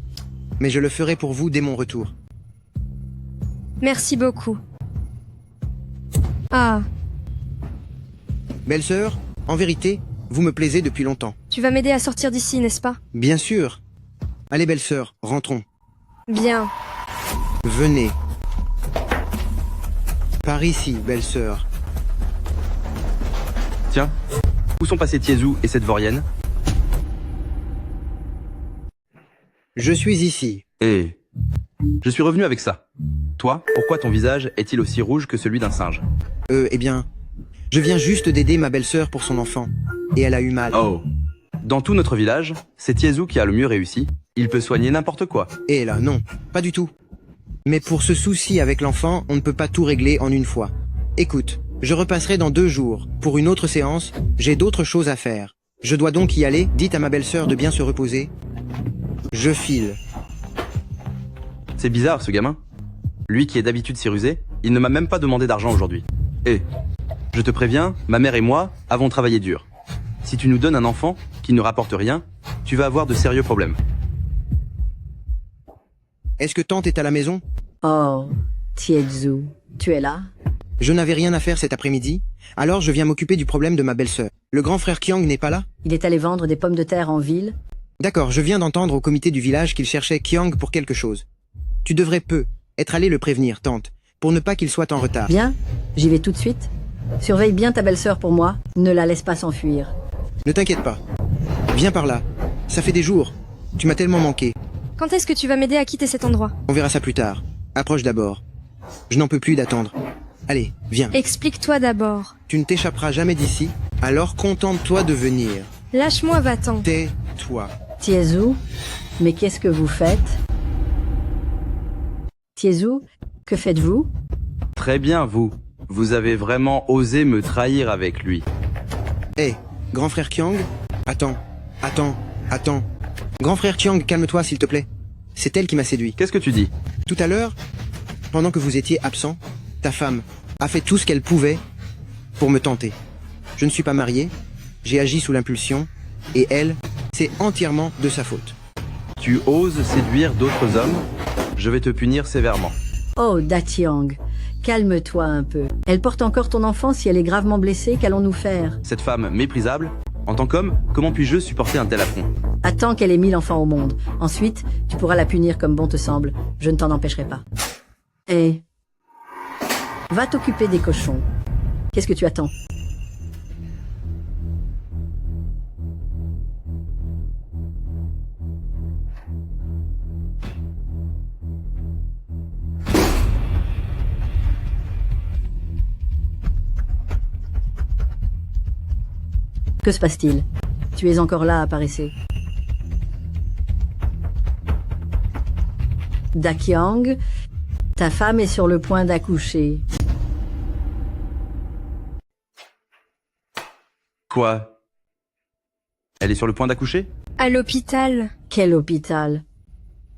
mais je le ferai pour vous dès mon retour. Merci beaucoup. Ah, Belle-sœur, en vérité, vous me plaisez depuis longtemps. tu vas m'aider à sortir d'ici, n'est-ce pas? Bien sûr. Allez, belle-sœur, rentrons. Bien. Venez. Par ici, belle-sœur. Tiens, où sont passés Tiezu et cette vaurienne? Je suis ici. Et je suis revenu avec ça. Toi, pourquoi ton visage est-il aussi rouge que celui d'un singe? Eh bien, je viens juste d'aider ma belle-sœur pour son enfant. Et elle a eu mal. Oh, Dans tout notre village, c'est Tiezu qui a le mieux réussi. Il peut soigner n'importe quoi. Et là, non, pas du tout. Mais pour ce souci avec l'enfant, on ne peut pas tout régler en une fois. Écoute, je repasserai dans 2 jours. Pour une autre séance, j'ai d'autres choses à faire. Je dois donc y aller. Dites à ma belle-sœur de bien se reposer. Je file. C'est bizarre, ce gamin. Lui qui est d'habitude si rusé, il ne m'a même pas demandé d'argent aujourd'hui. Et, je te préviens, ma mère et moi avons travaillé dur. Si tu nous donnes un enfant qui ne rapporte rien, tu vas avoir de sérieux problèmes. Est-ce que tante est à la maison? Oh, Tiezu, tu es là? Je n'avais rien à faire cet après-midi, alors je viens m'occuper du problème de ma belle-sœur. Le grand frère Kyang n'est pas là? Il est allé vendre des pommes de terre en ville. D'accord, je viens d'entendre au comité du village qu'il cherchait Kyang pour quelque chose. Tu devrais être allé le prévenir, tante, pour ne pas qu'il soit en retard. Bien, j'y vais tout de suite. Surveille bien ta belle-sœur pour moi, ne la laisse pas s'enfuir. Ne t'inquiète pas. Viens par là. Ça fait des jours. Tu m'as tellement manqué. Quand est-ce que tu vas m'aider à quitter cet endroit? On verra ça plus tard. Approche d'abord. Je n'en peux plus d'attendre. Allez, viens. Explique-toi d'abord. Tu ne t'échapperas jamais d'ici, alors contente-toi de venir. Lâche-moi, va-t'en. Tais-toi. Tiezu, mais qu'est-ce que vous faites? Tiezu, que faites-vous? Très bien, vous. Vous avez vraiment osé me trahir avec lui. Hé, grand frère Kyang? Attends. Grand frère Kyang, calme-toi s'il te plaît. C'est elle qui m'a séduit. Qu'est-ce que tu dis? Tout à l'heure, pendant que vous étiez absent, ta femme a fait tout ce qu'elle pouvait pour me tenter. Je ne suis pas marié, j'ai agi sous l'impulsion, et elle, c'est entièrement de sa faute. Tu oses séduire d'autres hommes? Je vais te punir sévèrement. Oh, Datyang, calme-toi un peu. Elle porte encore ton enfant. Si elle est gravement blessée, qu'allons-nous faire? Cette femme méprisable? En tant qu'homme, comment puis-je supporter un tel affront? Attends qu'elle ait mis l'enfant au monde. Ensuite, tu pourras la punir comme bon te semble. Je ne t'en empêcherai pas. Et va t'occuper des cochons. Qu'est-ce que tu attends? Que se passe-t-il? Tu es encore là, apparaissez. Dakyang, ta femme est sur le point d'accoucher. Quoi? Elle est sur le point d'accoucher? À l'hôpital. Quel hôpital?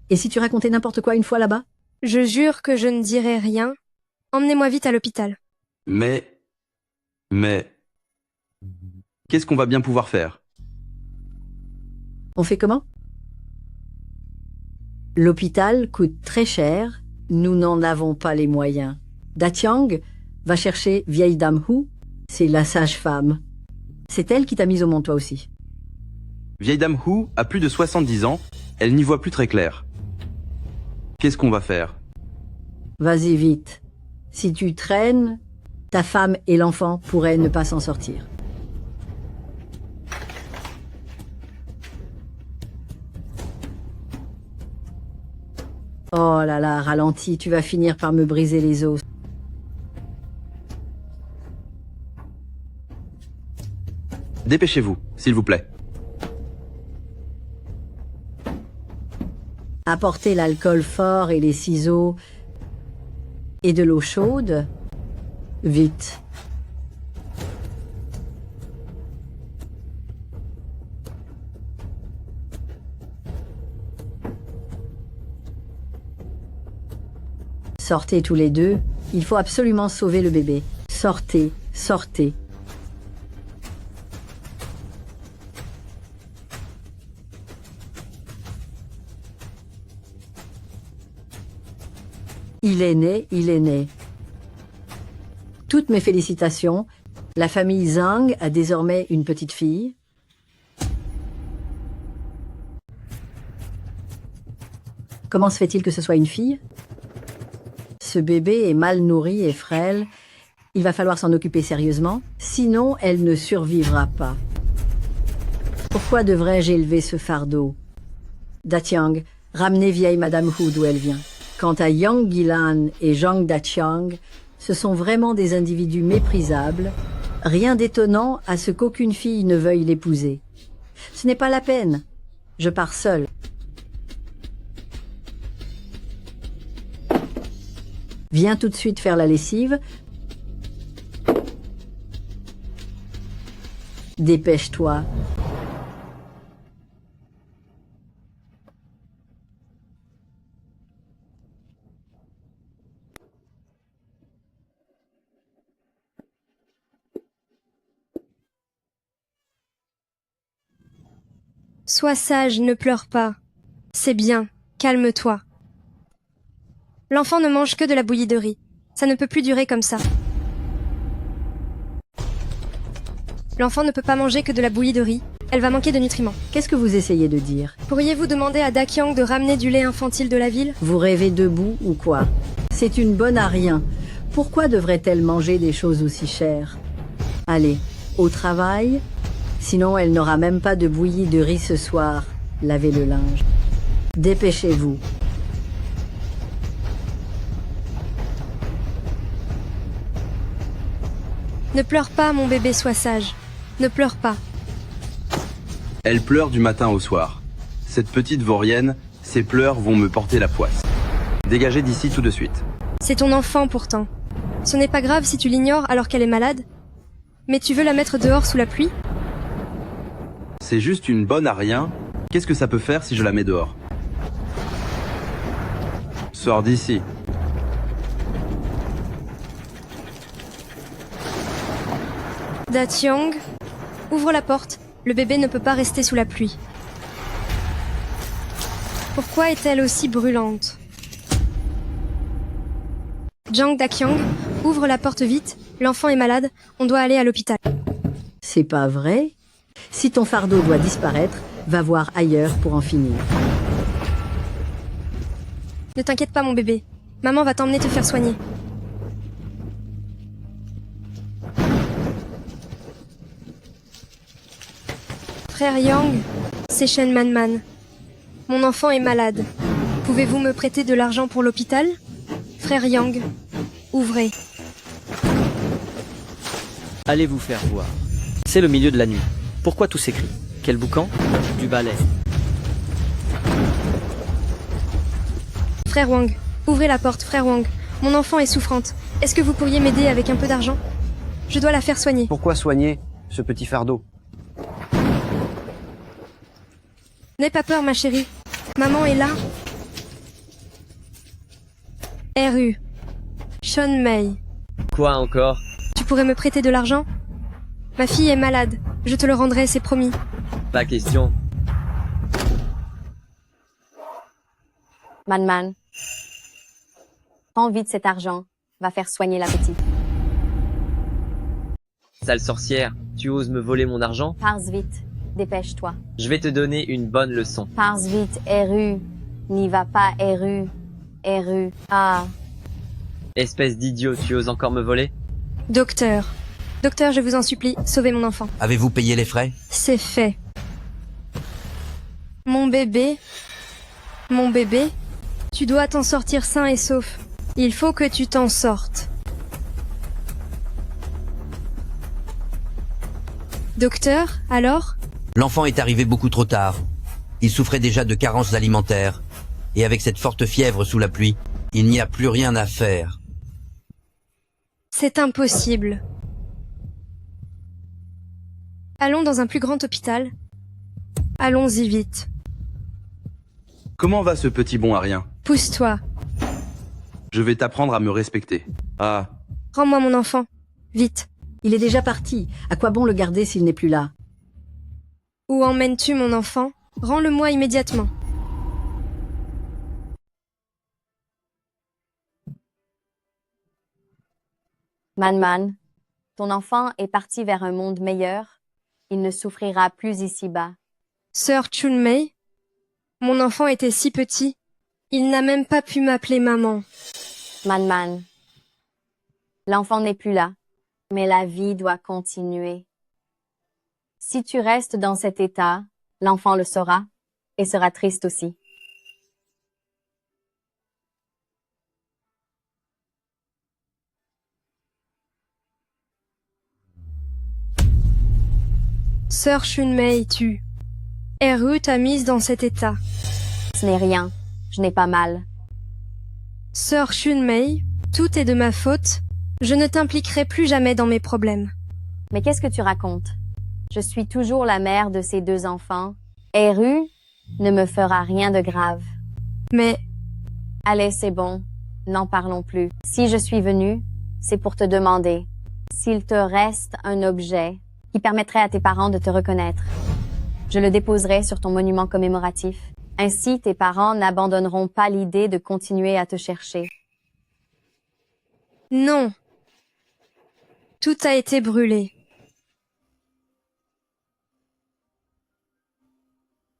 Et si tu racontais n'importe quoi une fois là-bas? Je jure que je ne dirai rien. Emmenez-moi vite à l'hôpital. Mais... Qu'est-ce qu'on va bien pouvoir faire? On fait comment? L'hôpital coûte très cher. Nous n'en avons pas les moyens. Datyang va chercher vieille dame Hu. C'est la sage-femme. C'est elle qui t'a mise au monde, toi aussi. Vieille dame Hu a plus de 70 ans. Elle n'y voit plus très clair. Qu'est-ce qu'on va faire? Vas-y vite. Si tu traînes, ta femme et l'enfant pourraient ne pas s'en sortir. Oh là là, ralentis, tu vas finir par me briser les os. Dépêchez-vous, s'il vous plaît. Apportez l'alcool fort et les ciseaux et de l'eau chaude. Vite. Sortez tous les deux. Il faut absolument sauver le bébé. Sortez, sortez. Il est né, il est né. Toutes mes félicitations. La famille Zhang a désormais une petite fille. Comment se fait-il que ce soit une fille? Ce bébé est mal nourri et frêle. Il va falloir s'en occuper sérieusement, sinon elle ne survivra pas. Pourquoi devrais-je élever ce fardeau? Datyang, ramenez vieille Madame Hu d'où elle vient. Quant à Yang Gilan et Zhang Datyang, ce sont vraiment des individus méprisables. Rien d'étonnant à ce qu'aucune fille ne veuille l'épouser. Ce n'est pas la peine. Je pars seule. Viens tout de suite faire la lessive. Dépêche-toi. Sois sage, ne pleure pas. C'est bien, calme-toi. L'enfant ne mange que de la bouillie de riz. Ça ne peut plus durer comme ça. L'enfant ne peut pas manger que de la bouillie de riz. Elle va manquer de nutriments. Qu'est-ce que vous essayez de dire? Pourriez-vous demander à Dakyang de ramener du lait infantile de la ville? Vous rêvez debout ou quoi? C'est une bonne à rien. Pourquoi devrait-elle manger des choses aussi chères? Allez, au travail. Sinon, elle n'aura même pas de bouillie de riz ce soir. Lavez le linge. Dépêchez-vous. Ne pleure pas, mon bébé, sois sage. Ne pleure pas. Elle pleure du matin au soir. Cette petite vaurienne, ses pleurs vont me porter la poisse. Dégagez d'ici tout de suite. C'est ton enfant pourtant. Ce n'est pas grave si tu l'ignores alors qu'elle est malade. Mais tu veux la mettre dehors sous la pluie? C'est juste une bonne à rien. Qu'est-ce que ça peut faire si je la mets dehors? Sors d'ici. Datyang, ouvre la porte. Le bébé ne peut pas rester sous la pluie. Pourquoi est-elle aussi brûlante? Jang Dakyang, ouvre la porte vite. L'enfant est malade. On doit aller à l'hôpital. C'est pas vrai? Si ton fardeau doit disparaître, va voir ailleurs pour en finir. Ne t'inquiète pas, mon bébé. Maman va t'emmener te faire soigner. Frère Yang, c'est Shen Manman. Mon enfant est malade. Pouvez-vous me prêter de l'argent pour l'hôpital? Frère Yang, ouvrez. Allez vous faire voir. C'est le milieu de la nuit. Pourquoi tous ces cris? Quel boucan? Du balai. Frère Wang, ouvrez la porte, frère Wang. Mon enfant est souffrante. Est-ce que vous pourriez m'aider avec un peu d'argent? Je dois la faire soigner. Pourquoi soigner ce petit fardeau? N'aie pas peur, ma chérie. Maman est là. RU. Sean Mei. Quoi encore? Tu pourrais me prêter de l'argent? Ma fille est malade. Je te le rendrai, c'est promis. Pas question. Manman, prends vite cet argent. Va faire soigner la petite. Sale sorcière, tu oses me voler mon argent? Pars vite. Dépêche-toi. Je vais te donner une bonne leçon. Pars vite, RU. N'y va pas, RU. RU. Ah. Espèce d'idiot, tu oses encore me voler? Docteur. Docteur, je vous en supplie, sauvez mon enfant. Avez-vous payé les frais? C'est fait. Mon bébé. Mon bébé. Tu dois t'en sortir sain et sauf. Il faut que tu t'en sortes. Docteur, alors? L'enfant est arrivé beaucoup trop tard. Il souffrait déjà de carences alimentaires. Et avec cette forte fièvre sous la pluie, il n'y a plus rien à faire. C'est impossible. Allons dans un plus grand hôpital. Allons-y vite. Comment va ce petit bon à rien? Pousse-toi. Je vais t'apprendre à me respecter. Ah, Rends-moi mon enfant. Vite. Il est déjà parti. À quoi bon le garder s'il n'est plus là? Où emmènes-tu mon enfant? Rends-le-moi immédiatement. Manman, ton enfant est parti vers un monde meilleur. Il ne souffrira plus ici-bas. Sœur Chunmei, mon enfant était si petit. Il n'a même pas pu m'appeler maman. Manman, l'enfant n'est plus là, mais la vie doit continuer. Si tu restes dans cet état, l'enfant le saura et sera triste aussi. Sœur Chunmei, tu... Eru t'a mise dans cet état. Ce n'est rien. Je n'ai pas mal. Sœur Shunmei, tout est de ma faute. Je ne t'impliquerai plus jamais dans mes problèmes. Mais qu'est-ce que tu racontes? Je suis toujours la mère de ces 2 enfants. Eru ne me fera rien de grave. Mais... Allez, c'est bon. N'en parlons plus. Si je suis venue, c'est pour te demander s'il te reste un objet qui permettrait à tes parents de te reconnaître. Je le déposerai sur ton monument commémoratif. Ainsi, tes parents n'abandonneront pas l'idée de continuer à te chercher. Non. Tout a été brûlé.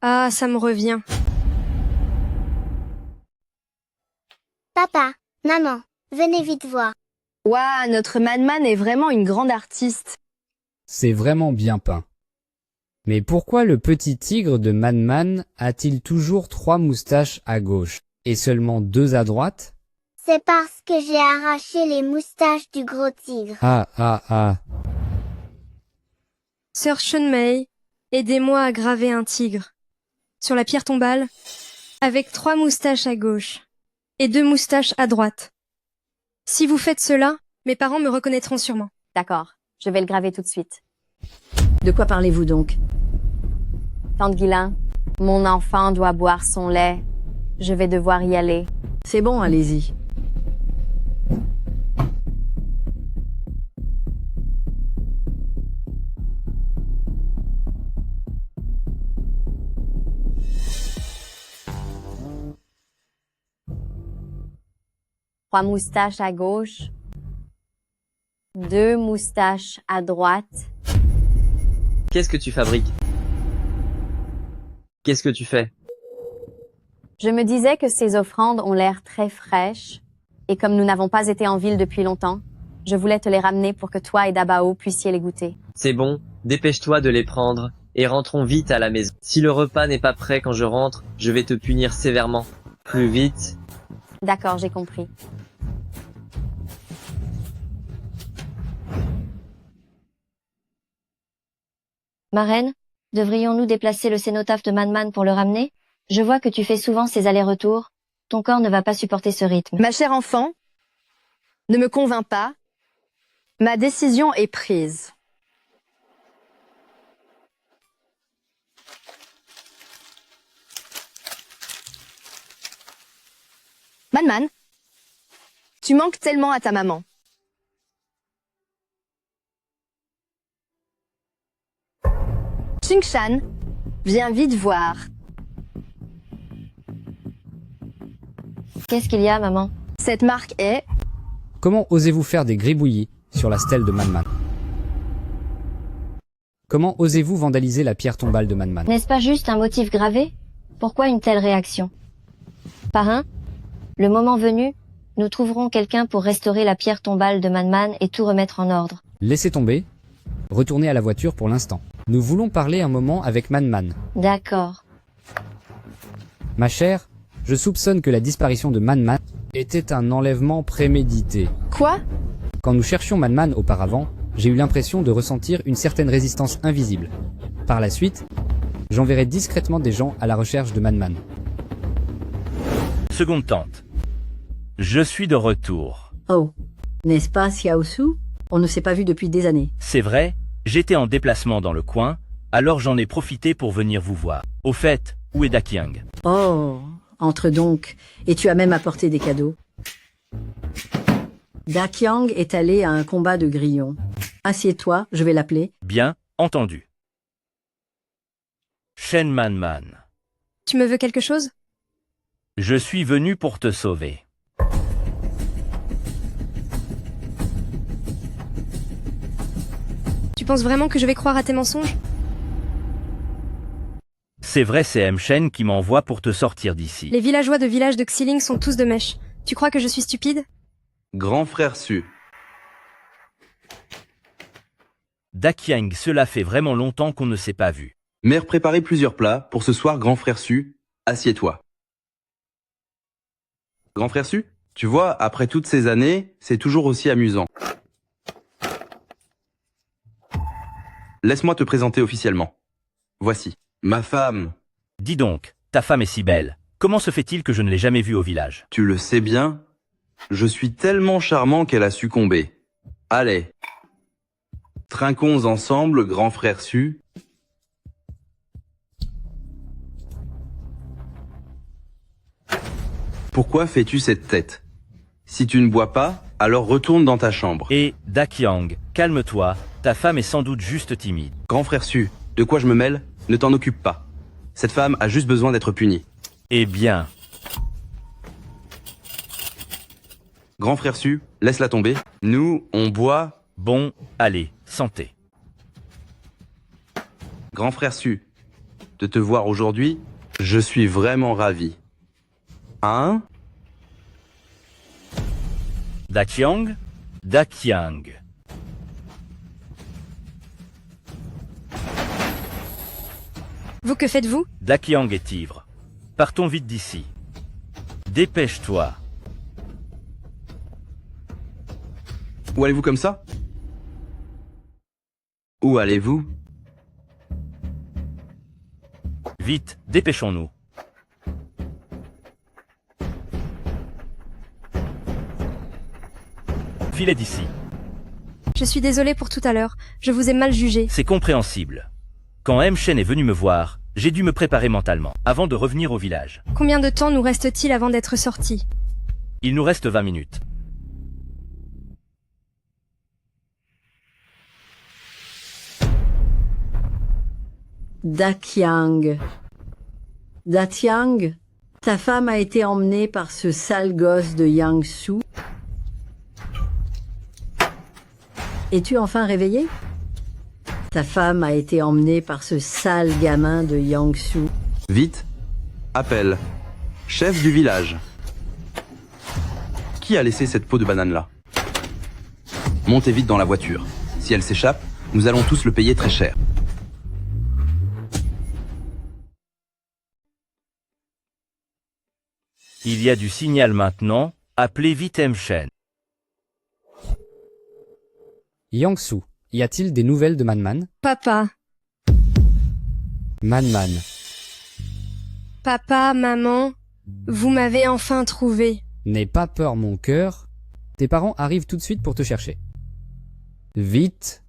Ah, ça me revient. Papa, maman, venez vite voir. Ouah, notre Madman est vraiment une grande artiste. C'est vraiment bien peint. Mais pourquoi le petit tigre de Madman a-t-il toujours 3 moustaches à gauche et seulement 2 à droite? C'est parce que j'ai arraché les moustaches du gros tigre. Ah. Sœur Shunmei, aidez-moi à graver un tigre. Sur la pierre tombale, avec 3 moustaches à gauche et 2 moustaches à droite. Si vous faites cela, mes parents me reconnaîtront sûrement. D'accord, je vais le graver tout de suite. De quoi parlez-vous donc? Tante Guilin, mon enfant doit boire son lait. Je vais devoir y aller. C'est bon, allez-y. Trois moustaches à gauche, 2 moustaches à droite. Qu'est-ce que tu fabriques? Qu'est-ce que tu fais? Je me disais que ces offrandes ont l'air très fraîches, et comme nous n'avons pas été en ville depuis longtemps, je voulais te les ramener pour que toi et Dabao puissiez les goûter. C'est bon, dépêche-toi de les prendre, et rentrons vite à la maison. Si le repas n'est pas prêt quand je rentre, je vais te punir sévèrement. Plus vite. D'accord, j'ai compris. Marraine, devrions-nous déplacer le cénotaphe de Madman pour le ramener? Je vois que tu fais souvent ces allers-retours. Ton corps ne va pas supporter ce rythme. Ma chère enfant, ne me convainc pas. Ma décision est prise. Madman, tu manques tellement à ta maman. Qingshan, viens vite voir. Qu'est-ce qu'il y a, maman? Cette marque est... Comment osez-vous faire des gribouillis sur la stèle de Madman? Comment osez-vous vandaliser la pierre tombale de Madman? N'est-ce pas juste un motif gravé? Pourquoi une telle réaction? Parrain, le moment venu, nous trouverons quelqu'un pour restaurer la pierre tombale de Madman et tout remettre en ordre. Laissez tomber. Retournez à la voiture pour l'instant. Nous voulons parler un moment avec Madman. D'accord. Ma chère, je soupçonne que la disparition de Madman était un enlèvement prémédité. Quoi? Quand nous cherchions Madman auparavant, j'ai eu l'impression de ressentir une certaine résistance invisible. Par la suite, j'enverrai discrètement des gens à la recherche de Madman. Seconde tante. Je suis de retour. Oh, n'est-ce pas, Xiaosu? On ne s'est pas vu depuis des années. C'est vrai, j'étais en déplacement dans le coin, alors j'en ai profité pour venir vous voir. Au fait, où est Dakyang? Oh, entre donc, et tu as même apporté des cadeaux. Dakyang est allé à un combat de grillons. Assieds-toi, je vais l'appeler. Bien, entendu. Shen Manman. Tu me veux quelque chose? Je suis venu pour te sauver. Tu penses vraiment que je vais croire à tes mensonges? C'est vrai, c'est Shen qui m'envoie pour te sortir d'ici. Les villageois de village de Xiling sont tous de mèche. Tu crois que je suis stupide? Grand frère Su. Dakyang, cela fait vraiment longtemps qu'on ne s'est pas vu. Mère préparé plusieurs plats pour ce soir, grand frère Su. Assieds-toi. Grand frère Su, tu vois, après toutes ces années, c'est toujours aussi amusant. Laisse-moi te présenter officiellement. Voici, Ma femme. Dis donc, ta femme est si belle. Comment se fait-il que je ne l'ai jamais vue au village? Tu le sais bien. Je suis tellement charmant qu'elle a succombé. Allez. Trinquons ensemble, grand frère Su. Pourquoi fais-tu cette tête? Si tu ne bois pas, alors retourne dans ta chambre. Et, Dakyang, calme-toi, ta femme est sans doute juste timide. Grand frère Su, de quoi je me mêle? Ne t'en occupe pas. Cette femme a juste besoin d'être punie. Eh bien. Grand frère Su, laisse-la tomber. Nous, on boit. Bon, allez, santé. Grand frère Su, de te voir aujourd'hui, je suis vraiment ravi. Hein? Dakyang? Dakyang. Vous, que faites-vous? Dakyang est ivre. Partons vite d'ici. Dépêche-toi. Où allez-vous comme ça? Où allez-vous? Vite, dépêchons-nous. Filez d'ici. Je suis désolée pour tout à l'heure. Je vous ai mal jugé. C'est compréhensible. Quand M. Shen est venu me voir, j'ai dû me préparer mentalement, avant de revenir au village. Combien de temps nous reste-t-il avant d'être sortis? Il nous reste 20 minutes. Dakyang. Dakyang, ta femme a été emmenée par ce sale gosse de Yang-su. Es-tu enfin réveillé? Ta femme a été emmenée par ce sale gamin de Yang-su. Vite, appelle. Chef du village. Qui a laissé cette peau de banane là? Montez vite dans la voiture. Si elle s'échappe, nous allons tous le payer très cher. Il y a du signal maintenant, appelez vite M. Shen. Yang-su, y a-t-il des nouvelles de Man-Man? Papa. Man-Man. Papa, maman, vous m'avez enfin trouvé. N'aie pas peur, mon cœur. Tes parents arrivent tout de suite pour te chercher. Vite.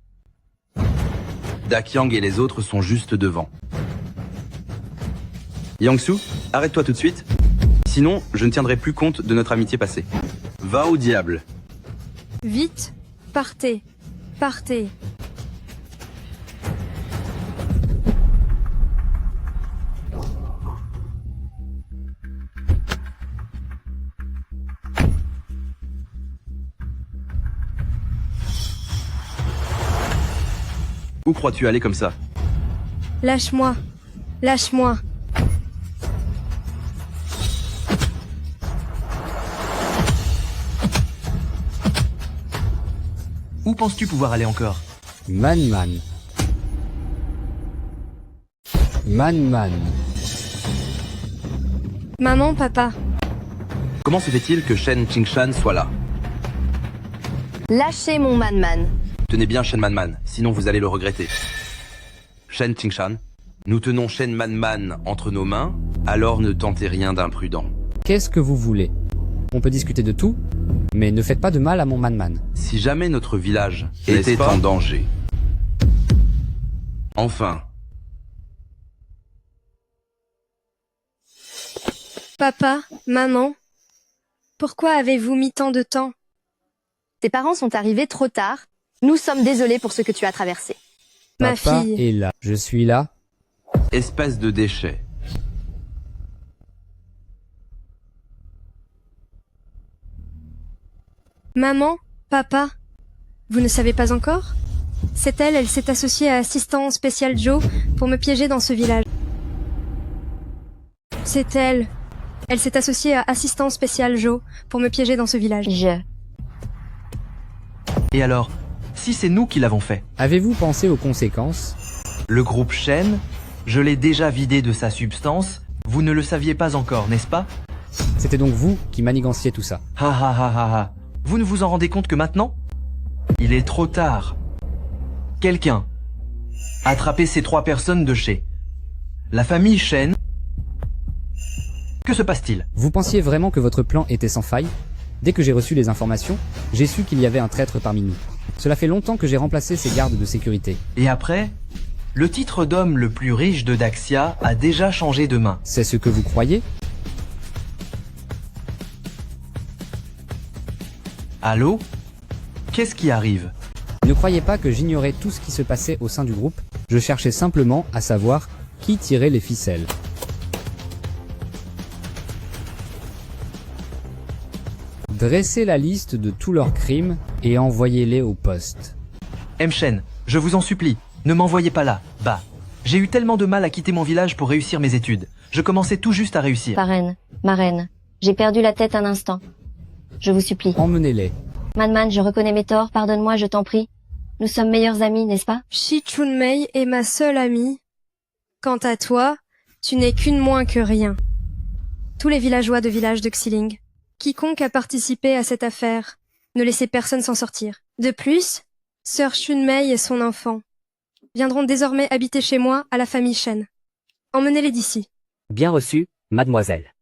Dakyang et les autres sont juste devant. Yang-su, arrête-toi tout de suite. Sinon, je ne tiendrai plus compte de notre amitié passée. Va au diable. Vite, partez, partez. Où crois-tu aller comme ça? Lâche-moi, lâche-moi. Où penses-tu pouvoir aller encore? Man-Man. Man-Man. Maman, papa. Comment se fait-il que Shen Qingshan soit là? Lâchez mon Man-Man. Tenez bien Shen Man-Man, sinon vous allez le regretter. Shen Qingshan, nous tenons Shen Man-Man entre nos mains, alors ne tentez rien d'imprudent. Qu'est-ce que vous voulez? On peut discuter de tout, mais ne faites pas de mal à mon Man-Man. Si jamais notre village était en danger. Enfin. Papa, maman, pourquoi avez-vous mis tant de temps? Tes parents sont arrivés trop tard. Nous sommes désolés pour ce que tu as traversé. Ma Papa fille. est là. Je suis là. Espèce de déchet. Maman, papa, vous ne savez pas encore? C'est elle, elle s'est associée à Assistant Spécial Joe pour me piéger dans ce village. C'est elle. Elle s'est associée à Assistant Spécial Joe pour me piéger dans ce village. Et alors, si c'est nous qui l'avons fait? Avez-vous pensé aux conséquences? Le groupe Shen, je l'ai déjà vidé de sa substance. Vous ne le saviez pas encore, n'est-ce pas? C'était donc vous qui maniganciez tout ça. Ha ha ha ha ha. Vous ne vous en rendez compte que maintenant? Il est trop tard. Quelqu'un, attrapez ces 3 personnes de chez La famille Shen... Que se passe-t-il? Vous pensiez vraiment que votre plan était sans faille? Dès que j'ai reçu les informations, j'ai su qu'il y avait un traître parmi nous. Cela fait longtemps que j'ai remplacé ces gardes de sécurité. Et après? Le titre d'homme le plus riche de Daxia a déjà changé de main. C'est ce que vous croyez? Allô? Qu'est-ce qui arrive? Ne croyez pas que j'ignorais tout ce qui se passait au sein du groupe, je cherchais simplement à savoir qui tirait les ficelles. Dressez la liste de tous leurs crimes et envoyez-les au poste. Shen, je vous en supplie, ne m'envoyez pas là, bah. J'ai eu tellement de mal à quitter mon village pour réussir mes études. Je commençais tout juste à réussir. Parraine, ma reine, j'ai perdu la tête un instant. Je vous supplie. Emmenez-les. Man, je reconnais mes torts, pardonne-moi, je t'en prie. Nous sommes meilleurs amis, n'est-ce pas? Shi Chunmei est ma seule amie. Quant à toi, tu n'es qu'une moins que rien. Tous les villageois de village de Xiling, quiconque a participé à cette affaire, ne laissez personne s'en sortir. De plus, sœur Chunmei et son enfant viendront désormais habiter chez moi à la famille Shen. Emmenez-les d'ici. Bien reçu, mademoiselle.